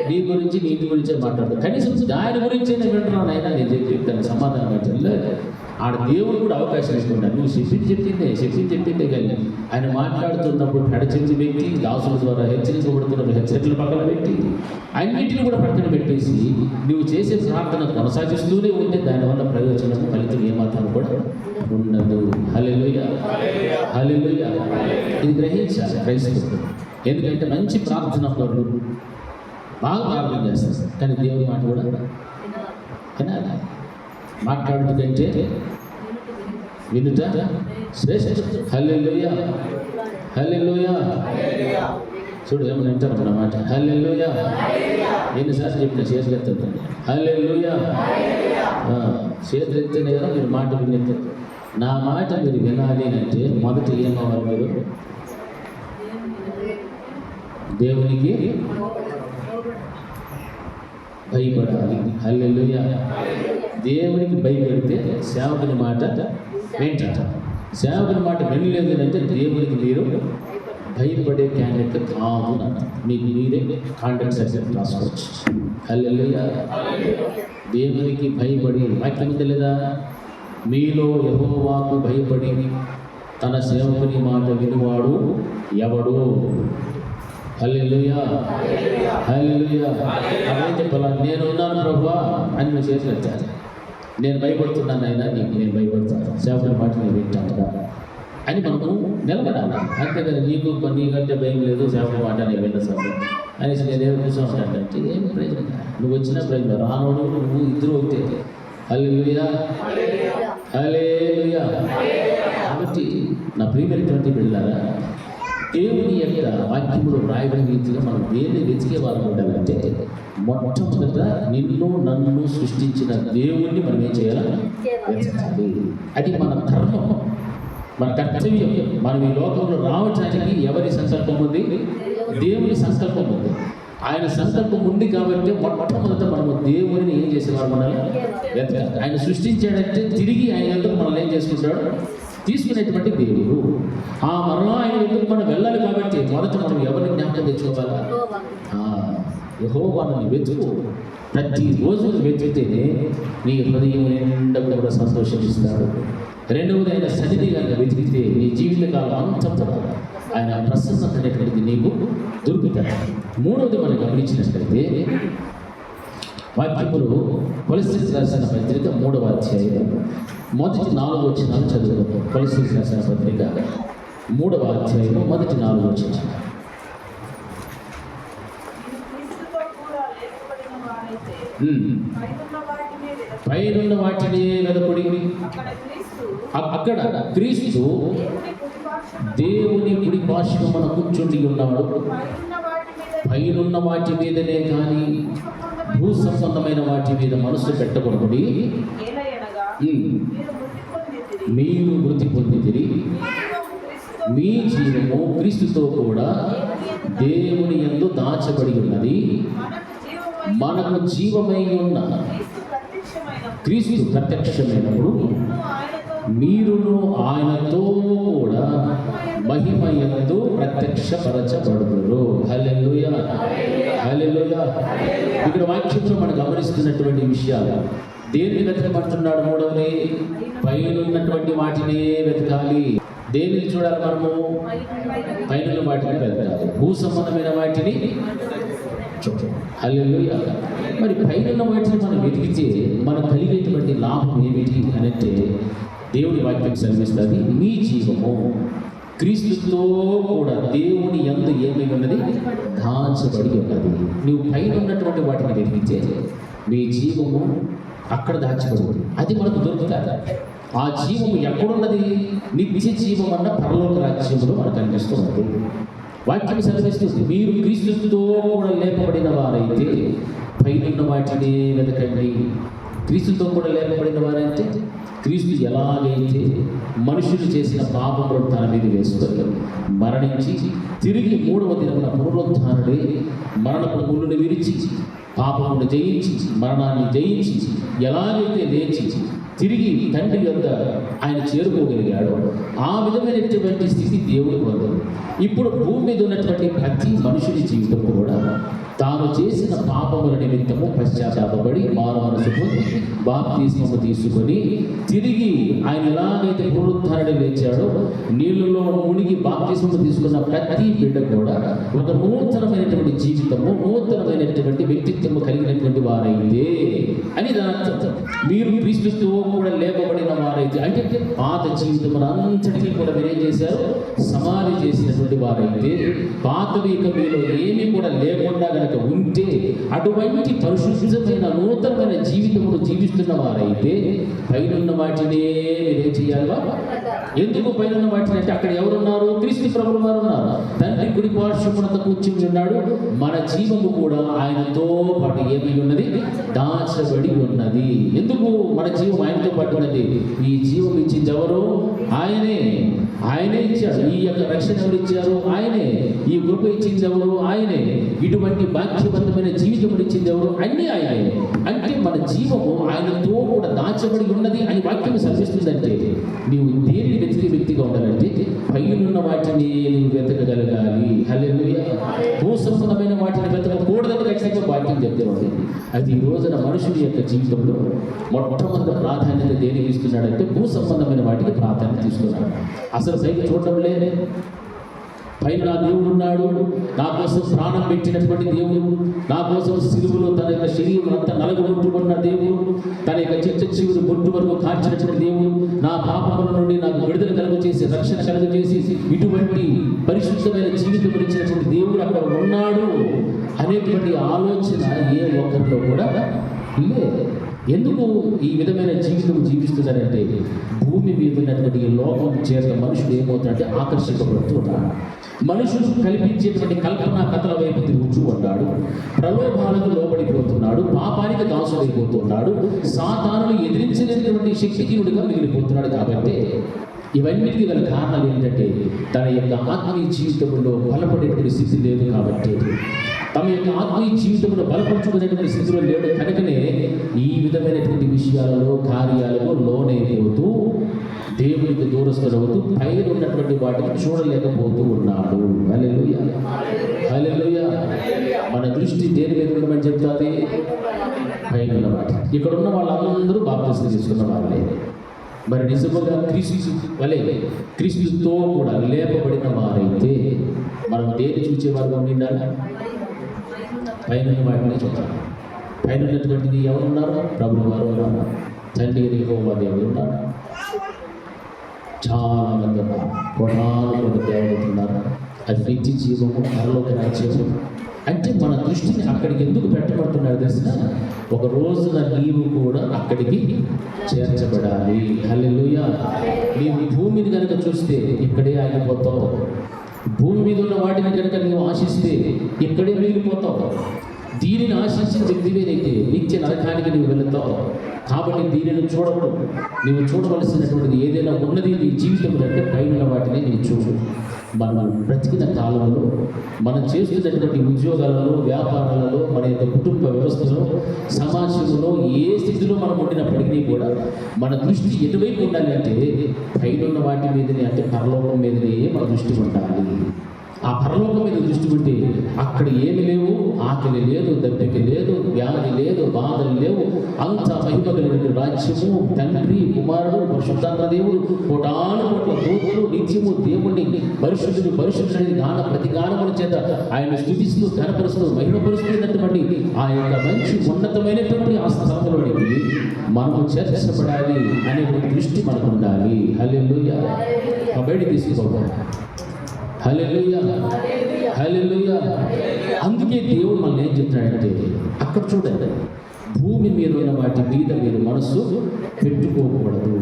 నీ గురించి నీ ఇంటి గురించే మాట్లాడతావు. కనీసం ఆయన గురించే నేను వింటున్నాను అయినా నేను చెప్తాను సమాధానం అంటే ఆడ దేవుడు కూడా అవకాశం ఇస్తున్నాడు. నువ్వు చెప్పిందే కానీ ఆయన మాట్లాడుతున్నప్పుడు పెడచెవిని పెట్టి దాసుల ద్వారా హెచ్చరించబడుతున్నప్పుడు హెచ్చరికలు పక్కన పెట్టి అన్నింటిని కూడా పక్కన పెట్టేసి నువ్వు చేసే ప్రార్థన కొనసాగిస్తూనే ఉంటే దానివల్ల ప్రయోజనం ఫలితం ఏమాత్రం కూడా ఉండదు. హల్లెలూయా, హల్లెలూయా. ఇది గ్రహించాలి క్రైస్తవులు. ఎందుకంటే మంచి ప్రార్థన పరులు బాగా ప్రార్థన చేస్తారు కానీ దేవుని మాట కూడా వినాలి. మాట్లాడుతుందంటే వినుట శ్రేష్ఠ. హల్లెలూయా, హల్లెలూయా. చూడు ఏమన్నా వింటారు అన్నమాట. హల్లెలూయా. ఎన్నిసార్లు చెప్పిన చేతులు ఎత్తండి. హల్లెలూయా. చేతులు ఎత్తేనే కదా మీరు మాట వినేది. నా మాట మీరు వినాలి అంటే మొదట ఏమవ్వాలి? మీరు దేవునికి భయపడాలి. హల్లెలూయా. దేవునికి భయపడితే సేవకుని మాట వింటారు. సేవకుని మాట వినలేదు అంటే దేవునికి మీరు భయపడే క్యాండిడేట్ కాదు అన్న. మీకు మీరే కాంటాక్ట్ సర్టిఫికేట్ రాసుకోవచ్చు. హల్లెలూయా. దేవునికి భయపడి వాక్యం ఉంది లేదా? మీలో యెహోవాకు భయపడి తన సేవకుని మాట వినువాడు ఎవడు? హల్లెలూయా, హల్లెలూయా. అదే చెప్పాలా? నేను ఉన్నాను ప్రభువా అని నువ్వు చేసినట్టు. నేను భయపడుతున్నాను అయినా నీకు నేను భయపడతాను, సేవకుని మాట నేను వింటాను అని మనము నిలబడాలి. అంతేకాదు నీకంటే భయం లేదు, సేవకుని మాట నేను విన్న సమయం అనేసి నేనేమో కూర్చో ఉంటానంటే ఏం ప్రయోజనం? నువ్వు వచ్చిన ప్రయోజనం రానోడు నువ్వు ఇద్దరు అవుతే. హల్లెలూయా, హల్లెలూయా. కాబట్టి నా ప్రియమైనటువంటి బిడ్డలారా, దేవుని యొక్క వాక్యములు రాయబడిన రీతిగా మనం దేన్ని వెతికే వాళ్ళు ఉండాలంటే మొట్టమొదట నిన్ను నన్ను సృష్టించిన దేవుణ్ణి మనం ఏం చేయాలి? వెతకాలి. అది మన ధర్మం, మన కర్తవ్యం. మనం ఈ లోకంలో రావడానికి ఎవరి సంకల్పం ఉంది? దేవుని సంకల్పం ఉంది. ఆయన సంకల్పం ఉంది కాబట్టి మొట్టమొదట మనము దేవుడిని ఏం చేసేవారు? మనల్ని వెతకాలి. ఆయన సృష్టించాడంటే తిరిగి ఆయన ఎందుకు మనల్ని ఏం చేసుకుంటాడు? తీసుకునేటువంటి దేవుడు. ఆ మరలా ఆయన ఎందుకు మనం వెళ్ళాలి కాబట్టి మొదట మనం ఎవరిని జ్ఞాపకం తెచ్చుకోవాలా? యెహోవాను వెతుకు. ప్రతిరోజు వెతికితేనే నీ హృదయం నిండా కూడా సంతోషిస్తాడు. రెండవది, ఆయన సన్నిధి కనుక వెతికితే నీ జీవితకాలం అంతా ఆయన ప్రసన్నత అనేటువంటిది నీకు దొరుకుతాడు. మూడవది మనం గమనించినట్లయితే వాక్యములు కొలస్సీలకు రాసిన పత్రిక 3వ అధ్యాయం మొదటి 4 వచనాలు చదువుకుందాం. కొలస్సీలకు రాసిన పత్రిక 3వ అధ్యాయం మొదటి 4 వచనాలు. పైనున్న వాటిని వెదకుడి. అక్కడ క్రీస్తు దేవుని కుడి పార్శ్వమున కూర్చుండి ఉన్నాడు. పైనున్న వాటి మీదనే కానీ భూ సంబంధమైన వాటి మీద మనసు పెట్టకూడదు. మీరు మృతి పొందితిరి, మీ జీవము క్రీస్తుతో కూడా దేవుని యందు దాచబడి ఉన్నది. మనకు జీవమై ఉన్న క్రీస్తు ప్రత్యక్షమైనప్పుడు మీరును ఆయనతో కూడా మహిమ యందు ప్రత్యక్షపరచబడుదురు. హల్లెలూయా, హల్లెలూయా. ఇక్కడ వాక్యంలో మనం గమనిస్తున్నటువంటి విషయాలు దేన్ని వెతకమంటున్నాడు? మూడవది, పైన ఉన్నటువంటి వాటినే వెతకాలి. దేనిని చూడాలి? మనము పైన వాటిని వెతకాలి, భూ సంబంధమైన వాటిని. హల్లెలూయా. మరి పైన వాటిని మనం వెతికితే మనకు కలిగేటువంటి లాభం ఏమిటి అని అంటే దేవుని వాక్యం సెలవిస్తుంది. మీ జీవము క్రీస్తుతో కూడా దేవుని యందు ఏమై ఉన్నది? దాచబడి ఉన్నది. నువ్వు పైన ఉన్నటువంటి వాటిని వెతికితే మీ జీవము అక్కడ దాచబడి, అది మనకు దొరుకుతుంది. ఆ జీవము ఎక్కడున్నది? నిత్య జీవం అన్న పరలోక రాజ్యంలో మనకు కనిపిస్తున్నది. వాక్యం సెలవిస్తుంది, మీరు క్రీస్తుతో కూడా లేపబడిన వారైతే పైన వాటిని వెతకండి. క్రీస్తుతో కూడా లేపబడిన వారైతే క్రీస్తు ఎలాగైతే మనుషులు చేసిన పాపములను తన మీద వేసుకొని మరణించి తిరిగి 3వ దినమున పునరుద్ధానుడై మరణపు ముళ్ళును విరిచి పాపమును జయించి మరణాన్ని జయించి ఎలాగైతే లేచి తిరిగి తండ్రి యొద్ద ఆయన చేరుకోగలిగాడు, ఆ విధమైనటువంటి స్థితి దేవుడు పొందాడు. ఇప్పుడు భూమి మీద ఉన్నటువంటి ప్రతి మనుషుని జీవితం కూడా తాను చేసిన పాపముల నిమిత్తము పశ్చాత్తాపపడి మారు మనసు పొంది బాప్తిస్మము తీసుకొని తిరిగి ఆయన ఎలాగైతే పునరుద్ధానుడై లేచాడో నీళ్ళలో మునిగి బాప్తిస్మము తీసుకున్న ప్రతి బిడ్డ కూడా ఒక నూతనమైనటువంటి జీవితము, నూతనమైనటువంటి వ్యక్తిత్వము కలిగినటువంటి వారైతే అని దాని అర్థం. మీరు క్రీస్తుతో కూడా లేపబడిన వారైతే అంటే పాత జీవితం అంతటినీ కూడా మీరేం చేశారు? సమాధి చేసినటువంటి వారైతే పాతవి ఇక మీలో ఏమీ కూడా లేకుండా కనుక కనుక ఉంటే, అటువంటి పరిశుద్ధమైన నూతనమైన జీవితమును జీవిస్తున్న వారైతే పైనున్న వాటినే మీరేం చేయాలా? ఎందుకు పైనున్న వాటిని అంటే అక్కడ ఎవరున్నారు? క్రీస్తు ప్రభువు వారు ఉన్నారు. తండ్రి కుడి పార్శ్వమున కూర్చుని ఉన్నాడు. మన జీవము కూడా ఆయనతో పాటు ఏమై ఉన్నది? దాచబడి ఉన్నది. ఎందుకు మన జీవం ఆయనతో పాటు ఉన్నది? ఈ జీవం ఇచ్చింది ఎవరు? ఆయనే ఇచ్చాడు. ఈ యొక్క రక్షణ ఎవరు ఇచ్చారు? ఆయనే. ఈ కృప ఇచ్చింది ఎవరు? ఆయనే. ఇటువంటి భాగ్యవంతమైన జీవితం ఇచ్చింది ఎవరు? అన్నీ ఆయనే. అంటే మన జీవము ఆయనతో కూడా దాచబడి ఉన్నది అని వాక్యం సర్విస్తుందంటే, నీవు దేనిని వెతికే వ్యక్తిగా ఉండాలంటే పైనున్న వాటిని నీవు వెతకగలగాలి. హల్లెలూయా. భూసంబంధమైన వాటిని వెతకకూడదని ఖచ్చితంగా వాక్యం చెప్తే ఉంది. అది ఈ రోజున మనుషుడి యొక్క జీవితంలో మొట్టమొదటి ప్రాధాన్యత దేనికి ఇస్తున్నాడంటే భూ సంబంధమైన వాటికి ప్రాధాన్యత ఇస్తున్నాడు. అసలు పైకి చూడడం లేదే. పైన నా దేవుడు ఉన్నాడు, నా కోసం ప్రాణం పెట్టినటువంటి దేవుడు, నా కోసం సిలువలో తన యొక్క శరీరం అంతా నలగొట్టుకున్న దేవుడు, తన యొక్క చిట్ట చివరి బొట్టు వరకు కార్చినటువంటి దేవుడు, నా పాపముల నుండి నాకు విడుదల కలుగ చేసి రక్షణ కలుగ చేసి ఇటువంటి పరిశుద్ధమైన జీవితం ఇచ్చినటువంటి దేవుడు అక్కడ ఉన్నాడు అనేటువంటి ఆలోచన ఏ ఒక్కరిలో కూడా లేదు. ఎందుకు ఈ విధమైన జీవితం జీవిస్తున్నారంటే, భూమి మీద ఉన్నటువంటి ఈ లోకం చేత మనుషుడు ఏమవుతాడంటే ఆకర్షింపబడుతున్నాడు. మనుషులు కల్పించేటువంటి కల్పనా కథల వైపు తిరుగుతూ ఉన్నాడు. ప్రలోభాలకు లోబడిపోతున్నాడు. పాపానికి దాసుడైపోతున్నాడు. సాతానుని ఎదిరించలేనటువంటి శక్తిహీనుడిగా మిగిలిపోతున్నాడు. కాబట్టి ఇవన్నిటికీ గల కారణాలు ఏంటంటే, తన యొక్క ఆత్మీయ జీవితంలో బలపడేటువంటి స్థితి లేదు. కాబట్టి తమ యొక్క ఆత్మీయ జీవితంలో బలపరుచుకునేటువంటి స్థితిలో లేడు. కనుకనే ఈ విధమైనటువంటి విషయాలలో కార్యాలలో లోనైపోతూ దేవునికి దూరస్తులవుతూ పైన ఉన్నటువంటి వాటిని చూడలేకపోతూ ఉన్నాడు. హల్లెలూయా, హల్లెలూయా. మన దృష్టి దేని మీద ఉండమని చెప్తాది? పైన ఉన్న వాటి. ఇక్కడ ఉన్న వాళ్ళందరూ బాప్తిసం తీసుకున్న వాళ్ళే. మరి నిజముగా క్రీస్తుతో కూడా లేపబడిన వారైతే మనం దేన్ని చూచేవారుగా ఉండాలి? పైన వాటిని చూడాలి. పైన ఉన్నటువంటిది ఎవరు ఉన్నారు? ప్రభువు వారు ఉన్నారు. తండ్రి యెహోవా దేవుడు ఉన్నారు. చాలా మంది ఉన్నారు. కొనాలు దేవుడు ఉన్నారు. అది నిత్య జీవము, పరలోక రాజ్యము. అంటే మన దృష్టిని అక్కడికి ఎందుకు పెట్టబడుతున్నారు తెలిసిన? ఒక రోజున నీవు కూడా అక్కడికి చేర్చబడాలి. హల్లెలూయా. నీవు భూమిని కనుక చూస్తే ఇక్కడే ఆగిపోతావు. భూమి మీద ఉన్న వాటిని కనుక నీవు ఆశిస్తే ఇక్కడే మిగిలిపోతావు. దీనిని ఆశించిన వ్యక్తివేనైతే నిత్య నరకానికి నీవు వెళుతావు. కాబట్టి దీనిని చూడకూడదు. నీవు చూడవలసినటువంటిది ఏదైనా ఉన్నది నీ జీవితంలో అంటే పైన వాటిని నీవు చూడు. మనం బ్రతికిన కాలంలో మనం చేస్తున్నటువంటి ఉద్యోగాలలో, వ్యాపారాలలో, మన యొక్క కుటుంబ వ్యవస్థలో, సమాజంలో ఏ స్థితిలో మనం ఉండినప్పటికీ కూడా మన దృష్టి ఎటువైపు ఉండాలి అంటే పైన వాటి మీదనే, అంటే పరలోకం మీదనే మన దృష్టి ఉండాలి. ఆ పరలోకం మీద దృష్టి ఉంటే అక్కడ ఏమి లేవు, ఆకలి లేదు, దప్పిక లేదు, వ్యాధి లేదు, బాధలు లేవు. అంత మహిమ కలిగిన రాజ్యము, తండ్రి, కుమారుడు, పరిశుద్ధాత్మ దేవుడు, కోటాను కోట్ల దూతలు నిత్యము దేవుణ్ణి పరిశుద్ధుని గాన ప్రతిగానముల చేత ఆయన స్తుతిస్తూ కనపరుస్తూ మహిమపరుస్తున్నటువంటి ఆ యొక్క మంచి ఉన్నతమైనటువంటి ఆ స్థలంలోనికి మనము చేర్చబడాలి అనేటువంటి దృష్టి మనకు ఉండాలి. హల్లెలూయా. బయట తీసుకోవాలి. హల్లెలూయా, హల్లెలూయా. అందుకే దేవుడు మనల్ని ఏం చెప్తున్నాడంటే, అక్కడ చూడండి, భూమి మీద ఉన్న వాటి మీద మీరు మనస్సు పెట్టుకోకూడదు.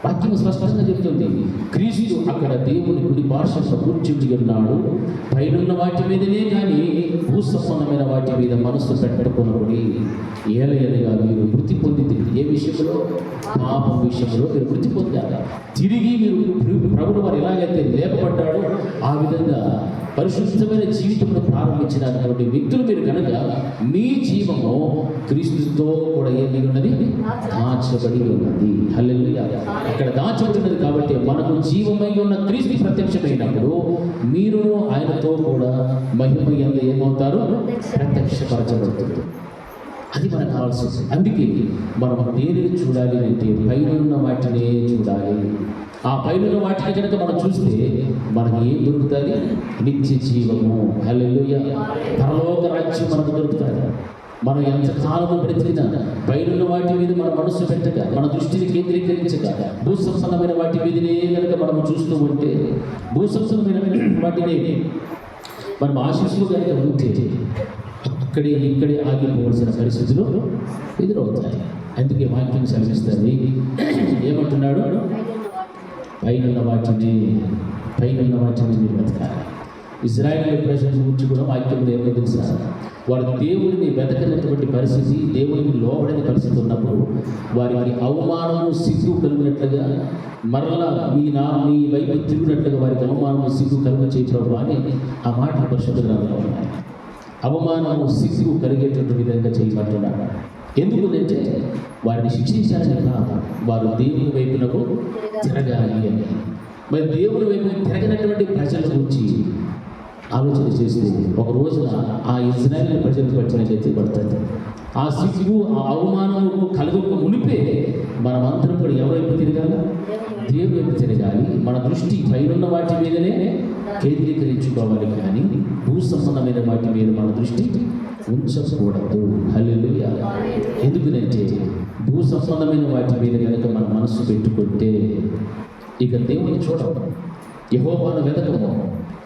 వాక్యం స్పష్టంగా చెప్తుంది. క్రీస్తు అక్కడ దేవుని కుడి పార్శ్వమున కూర్చుని ఉన్నాడు. పైనున్న వాటి మీదనే కానీ భూసంబంధమైన వాటి మీద మనస్సు పెట్టుకున్నప్పుడు ఏలయనగా మీరు మృతి పొందితే, ఏ విషయంలో? పాపం విషయంలో మీరు మృతి పొందారు. తిరిగి మీరు ప్రభువు వారు ఎలాగైతే లేపబడ్డాడో ఆ విధంగా పరిశుద్ధమైన జీవితంలో ప్రారంభించినటువంటి వ్యక్తులు మీరు కనుక మీ జీవము క్రీస్తుతో కూడా ఏమి ఉన్నది? దాచబడి ఉన్నది. హల్లెలూయా. అక్కడ దాచబడి ఉన్నది కాబట్టి మనకు జీవమై ఉన్న క్రీస్తు ప్రత్యక్షమైనప్పుడు మీరు ఆయనతో కూడా మహిమ యందు ఏమవుతారు? ప్రత్యక్షపరచబడుతుంది. అది మనకు కావాల్సింది. అందుకే మనం దేనిని చూడాలి అంటే పైన ఉన్న వాటినే చూడాలి. ఆ పైన వాటిని కనుక మనం చూస్తే మనకి ఏం దొరుకుతుంది? నిత్య జీవము. హల్లెలూయా. పరలోక రాజ్యం మనకు దొరుకుతుంది. మనం ఎంత కాలము బ్రతికినా పైన వాటి మీద మన మనస్సు పెట్టక, మన దృష్టిని కేంద్రీకరించక, భూసంబంధమైన వాటి మీదనే కనుక మనం చూస్తూ ఉంటే, భూసంబంధమైన వాటిని మనం ఆశిస్తూ కనుక ఉంటే ఇక్కడే ఆగిపోవలసిన పరిస్థితులు ఎదురవుతాయి. అందుకే వాక్యం సెలవిస్తుంది. ఏమంటున్నాడు? పైనున్న వాటిని మీరు వెతకాలి. ఇజ్రాయేల్ ప్రజల గురించి కూడా వాక్యంలో ఏమో తెలుసా? వారు దేవుడిని వెతకనటువంటి పరిస్థితి, దేవుడిని లోబడని పరిస్థితి ఉన్నప్పుడు వారికి అవమానము సిగ్గు కలిగినట్లుగా, మరలా మీ వైపు తిరిగినట్లుగా వారికి అవమానము సిగ్గు కలుగ చేయడం అని ఆ మాట పరిశుద్ధ గ్రంథంలో ఉన్నాయి. అవమానము సిగ్గు కలిగేటువంటి విధంగా చేయబడుతున్నాడు. ఎందుకంటే వారిని శిక్షించాలని కాదు, వారు దేవుని వైపునకు తిరగాలి అని. మరి దేవుని వైపు తిరగనటువంటి ప్రజల గురించి ఆలోచన చేసి ఒక రోజున ఆ ఇజ్రాయేల్ ప్రజలు పట్టినట్లయితే పడుతుంది. ఆ సిగ్గు, ఆ అవమానము కలుగక మునిపే మనమందరం కూడా ఎవరైపు తిరగాలి? దేవుని వైపు తిరగాలి. మన దృష్టి పైనున్న వాటి మీదనే కేంద్రీకరించుకోవాలి, కానీ భూ సంబంధమైన వాటి మీద మన దృష్టి ఉంచకూడదు. హల్లెలూయా. ఎందుకంటే భూ సంబంధమైన వాటి మీద కనుక మన మనస్సు పెట్టుకుంటే ఇక దేవుని చూడము, యెహోవాను వెతకము,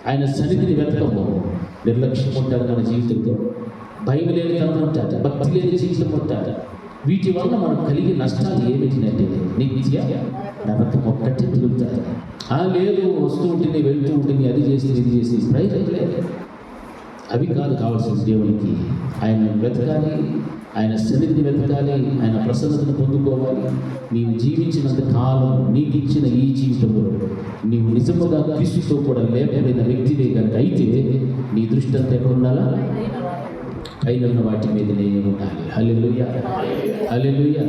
ఆయన సన్నిధిని వెతకము, నిర్లక్ష్యం ఉంటారు మన జీవితంలో. భయం లేని తనం ఉంటారు, భక్తి లేని జీవితం ఉంటారు. వీటి వల్ల మనకు కలిగే నష్టాలు ఏమిటంటే నిత్య నరకం ఒక్కటే మిగులుతాయి. లేదు వస్తూ ఉంటుంది, వెళ్తూ ఉంటుంది, అది చేసి ఇది చేసి ప్రయోజనం లేదు. అవి కాదు కావాల్సిన దేవునికి. ఆయన వెతకాలి, ఆయన సన్నిధిని వెతకాలి, ఆయన ప్రసన్నతను పొందుకోవాలి. నీవు జీవించినంత కాలం నీకు ఇచ్చిన ఈ జీవితంలో నీవు నిజముగా క్రీస్తుతో కూడా లేపబడిన వ్యక్తివే కనుక అయితే నీ దృష్టి అంతా ఎక్కడ ఉండాలా? పైన వాటి మీదనే ఉండాలి. హల్లెలూయా, హల్లెలూయా.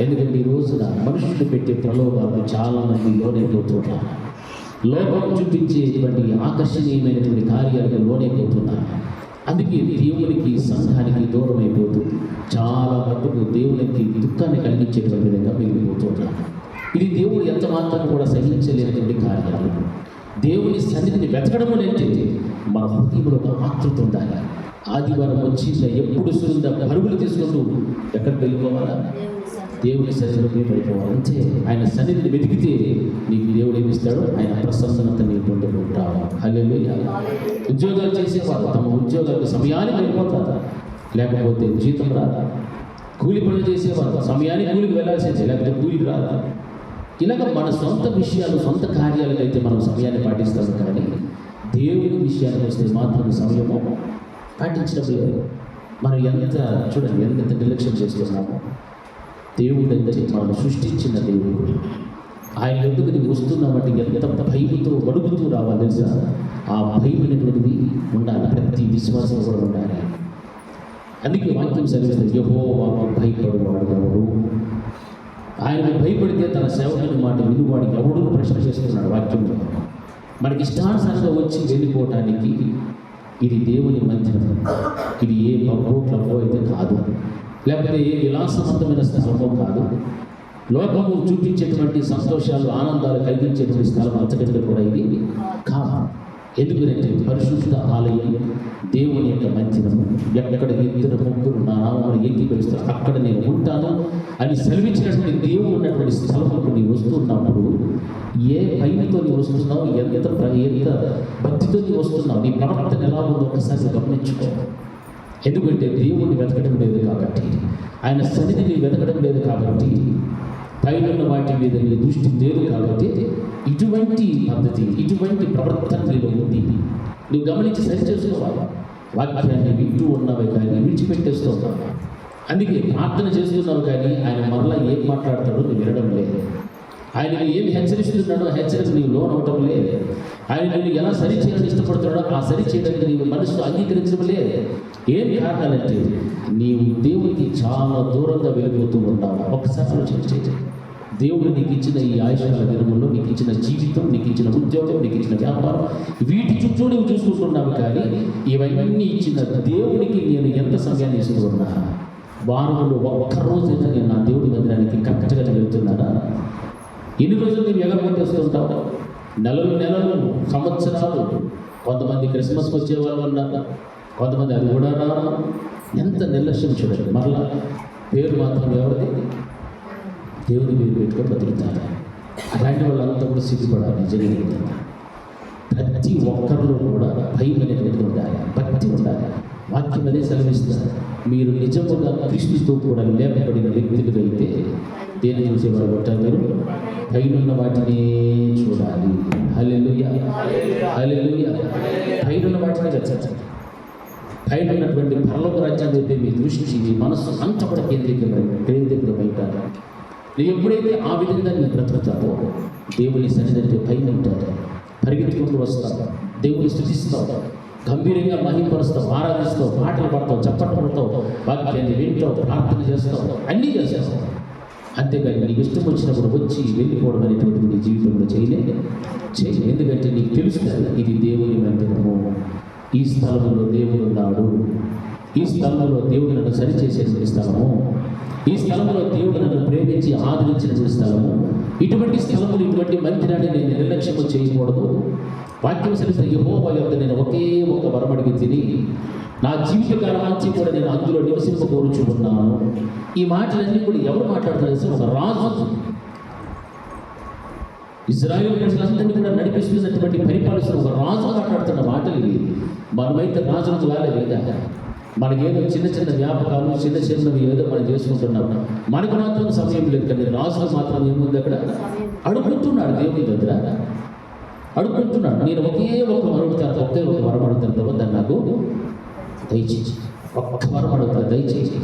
ఎందుకంటే ఈ రోజున మనుషులు పెట్టే ప్రలోభాలు చాలా మంది లోనైపోతున్నారు. లోపం చూపించేటువంటి ఆకర్షణీయమైనటువంటి కార్యాలకు లోనైపోతున్నారు. అందుకే దేవునికి, సంఘానికి దూరం అయిపోతూ చాలా మటుకు దేవునికి దుఃఖాన్ని కలిగించేటువంటి విధంగా మిగిలిపోతున్నారు. ఇది దేవుడు ఎంత మాత్రం కూడా సహించలేనటువంటి కార్యాలు. దేవుని సన్నిధిని వెతకడం అంటే మన హృదయంలో ఒక ఆతృత ఉండాలి. ఆదివారం వచ్చిందా ఎప్పుడు సురుందా పరుగులు తీసుకుంటూ ఎక్కడికి వెళ్ళిపోవాలా? దేవుని సన్నిధిలోకి వెళ్ళిపోవాలి. అంతే. ఆయన సన్నిధిని వెతికితే నీకు దేవుడు ఏమిస్తాడు? ఆయన ప్రసన్నత నీకు పొందుకుంటావు. హల్లెలూయా. ఉద్యోగాలు చేసేవారు తమ ఉద్యోగాలకు సమయానికి వెళ్ళిపోతారు, లేకపోతే జీతం రాదు. కూలి పనులు చేసేవారు సమయానికి కూలికి వెళ్ళాల్సిందే, లేకపోతే కూలికి రాదు. ఇలాగ మన సొంత విషయాలు, సొంత కార్యాలకైతే మనం సమయాన్ని పాటిస్తాము, కానీ దేవుని విషయానికి వస్తే మాత్రం సమయము పాటించడం లేదు. మనం చూడండి ఎంత నిర్లక్ష్యం చేస్తున్నాము. దేవుడు అంటే మనం సృష్టించిన దేవుడు. ఆయన ఎందుకు నీకు వస్తున్నామంటే ఎంత భయంతో వణుకుతూ రావాలి తెలుసా? ఆ భయం అనేటువంటిది ఉండాలి, ప్రతి విశ్వాసం కూడా ఉండాలి. అందుకే వాక్యం సెలవిస్తుంది, యెహోవాకు భయపడువాడు ఎవడు? ఆయనకు భయపడితే తన సేవకుని మాట వినువాడికి ఎవడు ప్రశ్న చేస్తున్నాడు వాక్యంలో. మనకి ఇష్టానుసారంగా వచ్చి వెళ్ళిపోవటానికి ఇది దేవుని మందిరం. ఇది ఏ పబ్బో క్లబ్బో అయితే కాదు, లేకపోతే ఏ విలాసవంతమైన స్థలమో కాదు. లోకము చూపించేటువంటి సంతోషాలు, ఆనందాలు కలిగించేటువంటి స్థలం అంతకంటే కూడా ఇది కాదు. ఎందుకంటే పరిశుద్ధ ఆలయం, దేవుని యొక్క మందిరం. ఎక్కడ ఇద్దరు ముగ్గురు నా నామమును ఏకీభవిస్తారు అక్కడ నేను ఉంటాను అని సెలవించినటువంటి దేవుడు ఉన్నటువంటి స్థలంలో నీవు వస్తున్నప్పుడు ఏ భయంతో నీవు వస్తున్నావు, ఎంత భక్తితో నీవు వస్తున్నావు, నీ ప్రవర్తన ఎలా ఉందో ఒకసారి గమనించుకో. ఎందుకంటే దేవుడిని వెతకడం లేదు కాబట్టి, ఆయన సన్నిధిని వెతకడం లేదు కాబట్టి, పైన వాటి మీద నీ దృష్టి లేదు కాబట్టి ఇటువంటి పద్ధతి, ఇటువంటి ప్రవర్తన నీలో ఉంది. నువ్వు గమనించి సరి చేసుకోవాలి. వాక్యాన్ని వింటూ ఉన్నవి కానీ విడిచిపెట్టేస్తున్నావు. అందుకే ప్రార్థన చేస్తున్నావు కానీ ఆయన మరలా ఏం మాట్లాడతాడో నువ్వు వినడం లేదు. ఆయన ఏమి హెచ్చరిస్తున్నాడో హెచ్చరిక నీవు లోనవటం లేదు. ఆయన నేను ఎలా సరి చేయాలని ఇష్టపడుతున్నాడో ఆ సరి చేయడానికి నీవు మనసు అంగీకరించడం లేదు. ఏం కారణాలంటే నీవు దేవునికి చాలా దూరంగా వెళ్ళిపోతూ ఉంటావు. ఒకసారి ఆలోచించే, దేవుడు నీకు ఇచ్చిన ఈ ఆయుష్కాల దినముల్లో నీకు ఇచ్చిన జీవితం, నీకు ఇచ్చిన ఉద్యోగం, నీకు ఇచ్చిన వ్యాపారం, వీటి చుట్టూ నువ్వు చూసుకుంటున్నావు. కానీ ఇవన్నీ ఇచ్చిన దేవుడికి నేను ఎంత సమయాన్ని ఇస్తున్నా? వారంలో ఒక్కరోజైనా నేను నా దేవుడి మందిరానికి కరెక్ట్గా వెళ్తున్నానా? ఎన్ని రోజులు నేను ఎగరగొట్టేస్తుంటావు? నెలలు, సంవత్సరాలు. కొంతమంది క్రిస్మస్కి వచ్చే వాళ్ళు ఉన్నారు, కొంతమంది అది కూడా రాను. ఎంత నిర్లక్ష్యం చూడండి. మరలా పేరు మాత్రం ఎవరిది? దేవుని పేరు పెట్టుకొని బతుకుతారు. అలాంటి వాళ్ళంతా కూడా సిగ్గుపడాలి. జరిగింది ప్రతి ఒక్కరిలో కూడా భయం అనేటువంటి ఉండాలి, భక్తి ఉండాలి. వాక్యం అదే సెలవిస్తారు. మీరు నిజముగా క్రీస్తుతో కూడా లేపబడిన వ్యక్తులుగా అయితే దేని చూసేవారు ఉంటారు? మీరు పైనున్న వాటిని చూడాలి. హల్లెలూయా, హల్లెలూయా. పైనున్న వాటిని వెతకాలి. పైన ఉన్నటువంటి పరలోక రాజ్యాన్ని అయితే మీ దృష్టి, మీ మనస్సు అంతా కూడా కేంద్రీకృతమైంటారు. నువ్వు ఎప్పుడైతే ఆ విధంగా నీ బ్రతుకుతావో దేవుని సన్నిధి పైన ఉంటారు, పరిగెత్తుకుంటూ వస్తావు, దేవుని స్తుతిస్తావు, గంభీరంగా మహిమపరుస్తావు, ఆరాధిస్తావు, పాటలు పాడతావు, చప్పట్లు పడతావు, వాక్యాన్ని వింటావు, ప్రార్థన చేస్తావు, అన్నీ చేసేస్తావు. అంతేగాని నీకు ఇష్టం వచ్చినప్పుడు వచ్చి వెళ్ళిపోవడం అనేటువంటి నీ జీవితంలో చేయలేదు. ఎందుకంటే నీకు తెలుస్తుంది ఇది దేవుని మందిరము, ఈ స్థలంలో దేవుడు ఉన్నాడు, ఈ స్థలంలో దేవుడు నన్ను సరిచేసేటువంటి స్థలము, ఈ స్థలంలో దేవుడు నన్ను ప్రేమించి ఆదరించినటువంటి స్థలము. ఇటువంటి స్థలములు, ఇటువంటి మందిరాన్ని నేను నిర్లక్ష్యము చేయకూడదు. వాక్యం సరిస్తే యెహోవా యొద్ద నేను ఒకే ఒక వరం అడిగి తిని నా జీవితకాలం అంతా కూడా నేను అందులో నివసింపకూరుచు ఉన్నాను. ఈ మాటలన్నీ కూడా ఎవరు మాట్లాడుతున్నారు? ఒక రాజు ఇశ్రాయేలు ప్రజలందరినీ కూడా నడిపిస్తున్నటువంటి పరిపాలిస్తున్న ఒక రాజు మాట్లాడుతున్న మాటలు ఇవి. మనమైతే రాజులకు వేళ మనకేదో చిన్న చిన్న వ్యాపకాలు, చిన్న చిన్నవి ఏదో మనం చేసుకుంటున్నాం. మనకు మాత్రం సమయం లేదు. కానీ రాజుకు మాత్రం ఏముంది? అక్కడ అడుగుతున్నాడు దేవుని దగ్గర, అడుగుతున్నాడు. నేను ఒకే ఒక వరం అడుగుతాను ప్రభు, దాన్ని నాకు దయచేసి, ఒక్క వరం అడుగుతాను దయచేసి.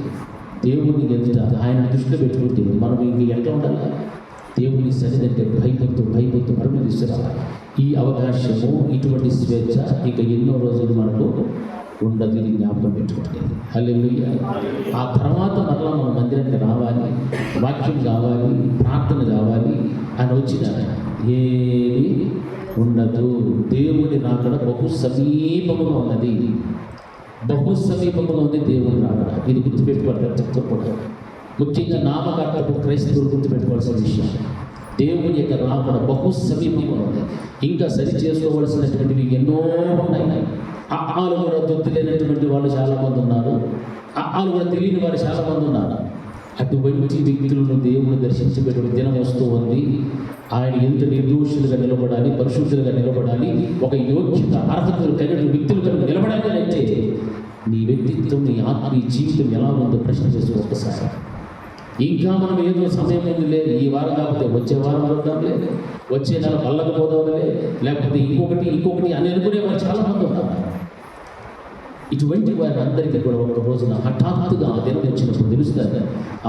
దేవుని ఎదుట ఆయన దృష్టిలో పెట్టుకుంటే మనం ఇంక ఎట్లా ఉండాలి? దేవుని సన్నిధి అంటే భయపడుతూ పరమేశ్వర. ఈ అవకాశము, ఇటువంటి స్వేచ్ఛ ఇక ఎన్నో రోజులు మనకు ఉండదు. ఇది జ్ఞాపకం పెట్టుకోండి. హల్లెలూయా. ఆ తర్వాత మరలా మన మందిరానికి రావాలి, వాక్యం కావాలి, ప్రార్థన కావాలి అని వచ్చిన ఏది ఉండదు. దేవుడి రాకడ బహు సమీపముగా ఉన్నది, బహు సమీపముగా ఉంది దేవుడి రాకడ. ఇది గుర్తుపెట్టుకోవాలి. చెప్తూ ముఖ్యంగా నామకార్థపు క్రైస్తవులు గుర్తుపెట్టుకోవాల్సిన విషయం, దేవుని యొక్క రాకడ బహు సమీపంగా ఉంది. ఇంకా సరి చేసుకోవాల్సినటువంటివి ఎన్నో ఉన్నాయి. ఆలు కూడా తొత్తి లేనటువంటి వాళ్ళు చాలామంది ఉన్నారు, ఆలు కూడా తెలియని వారు చాలామంది ఉన్నారు. అటువంటి వ్యక్తులను దేవుని దర్శించబెట్టే దినం వస్తూ ఉంది. ఆయన ఎంత నిర్దోషులుగా నిలబడాలి, పరిశుద్ధులుగా నిలబడాలి, ఒక యోగ్యత అర్హతలు కలిగిన వ్యక్తులు కనుక నిలబడాలి అంటే నీ వ్యక్తిత్వం, నీ ఆత్మీయ జీవితం ఎలా ఉందో ప్రశ్న చేసుకో ఒకసారి. ఇంకా మనం ఏదో సమయం ఏమి లేదు, ఈ వారం కాకపోతే వచ్చే వారం వద్దాంలే, వచ్చే నెల పళ్ళకు పోదాంలే, లేకపోతే ఇంకొకటి అని అనుకునే వారు చాలామంది ఉన్నారు. ఇటువంటి వారి అందరికీ కూడా ఒక రోజున హఠాత్తుగా ఆ దినం వచ్చినప్పుడు తెలుస్తుంది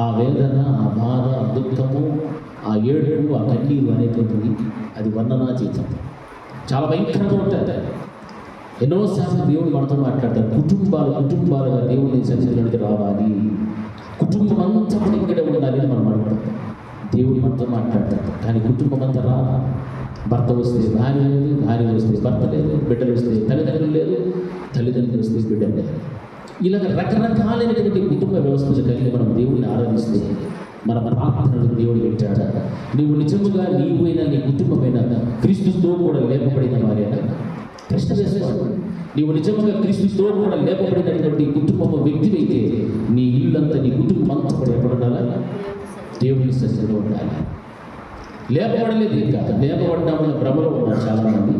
ఆ వేదన, ఆ బాధ, ఆ దుఃఖము, ఆ ఏడుపు, ఆ కన్నీరు అనేటువంటిది అది వర్ణనాతీతం, చాలా భయంకరంగా ఉంటుంది. ఎన్నోసార్లు దేవుడు మనతో మాట్లాడతారు. కుటుంబాలుగా దేవుని సన్నిధిలోకి రావాలి, కుటుంబం అంతా కూడా ఇక్కడే ఉండాలి అని మనం అడుగుతాం. దేవుడు మనతో మాట్లాడతాడు. కానీ కుటుంబం అంతా రా, భర్త వస్తే భార్య లేదు, భార్య వస్తే భర్త లేదు, బిడ్డలు వస్తే తల్లిదండ్రులు లేదు, తల్లిదండ్రులు వస్తే బిడ్డలు లేదు. ఇలాగ రకరకాలైనటువంటి కుటుంబ వ్యవస్థలు కలిగి మనం దేవుడిని ఆరాధిస్తే మన ప్రార్థనలు దేవుడు పెట్టాడా? నువ్వు నిజముగా నీవైనా నీ కుటుంబమైనా క్రీస్తుతో కూడా లేపబడిన వారైనా ప్రశ్న వేసుకోవాలి. నీవు నిజంగా క్రీస్తుతో కూడా లేపబడినటువంటి కుటుంబం వ్యక్తివైతే నీ ఇల్లంతా, నీ కుటుంబం అంతా కూడా ఎప్పుడు ఉండాలి? దేవుని సన్నిధిలో ఉండాలి. లేపబడలేదు, ఇంకా లేపబడ్డామని భ్రమలో ఉన్నారు చాలామంది.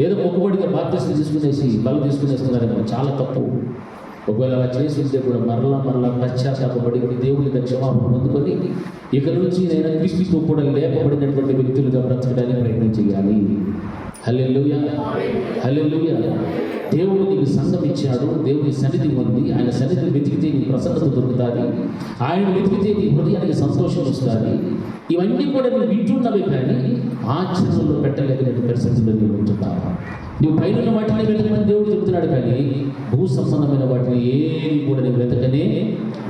ఏదో మొక్కుబడిగా బాధ్యతలు తీసుకునేసి బలం తీసుకునేస్తున్నారు. చాలా తప్పు. ఒకవేళ అలా చేసి ఉంటే కూడా మరలా పశ్చాత్తాపడి దేవుని క్షమాపణ పొందుకొని ఇక నుంచి నేను క్రీస్తుతో కూడా లేపబడినటువంటి వ్యక్తులుగా బ్రతకడానికి ప్రయత్నం చేయాలి. హల్లెలూయా, హల్లెలూయా. దేవుడు నీకు సంఘం ఇచ్చాడు, దేవుని సన్నిధి ఉంది. ఆయన సన్నిధిని వెతికితే నీ ప్రసన్నత దొరుకుతుంది, ఆయన వెతికితే నీ హృదయానికి సంతోషం వస్తుంది. ఇవన్నీ కూడా నువ్వు వింటున్నవే కానీ ఆచరణలో పెట్టలేని పరిస్థితుల్లో నువ్వు ఉంటున్నావు. నువ్వు పైన వాటిని వెతకమని దేవుడు చెప్తున్నాడు, కానీ భూ సంబంధమైన వాటిని ఏది కూడా నేను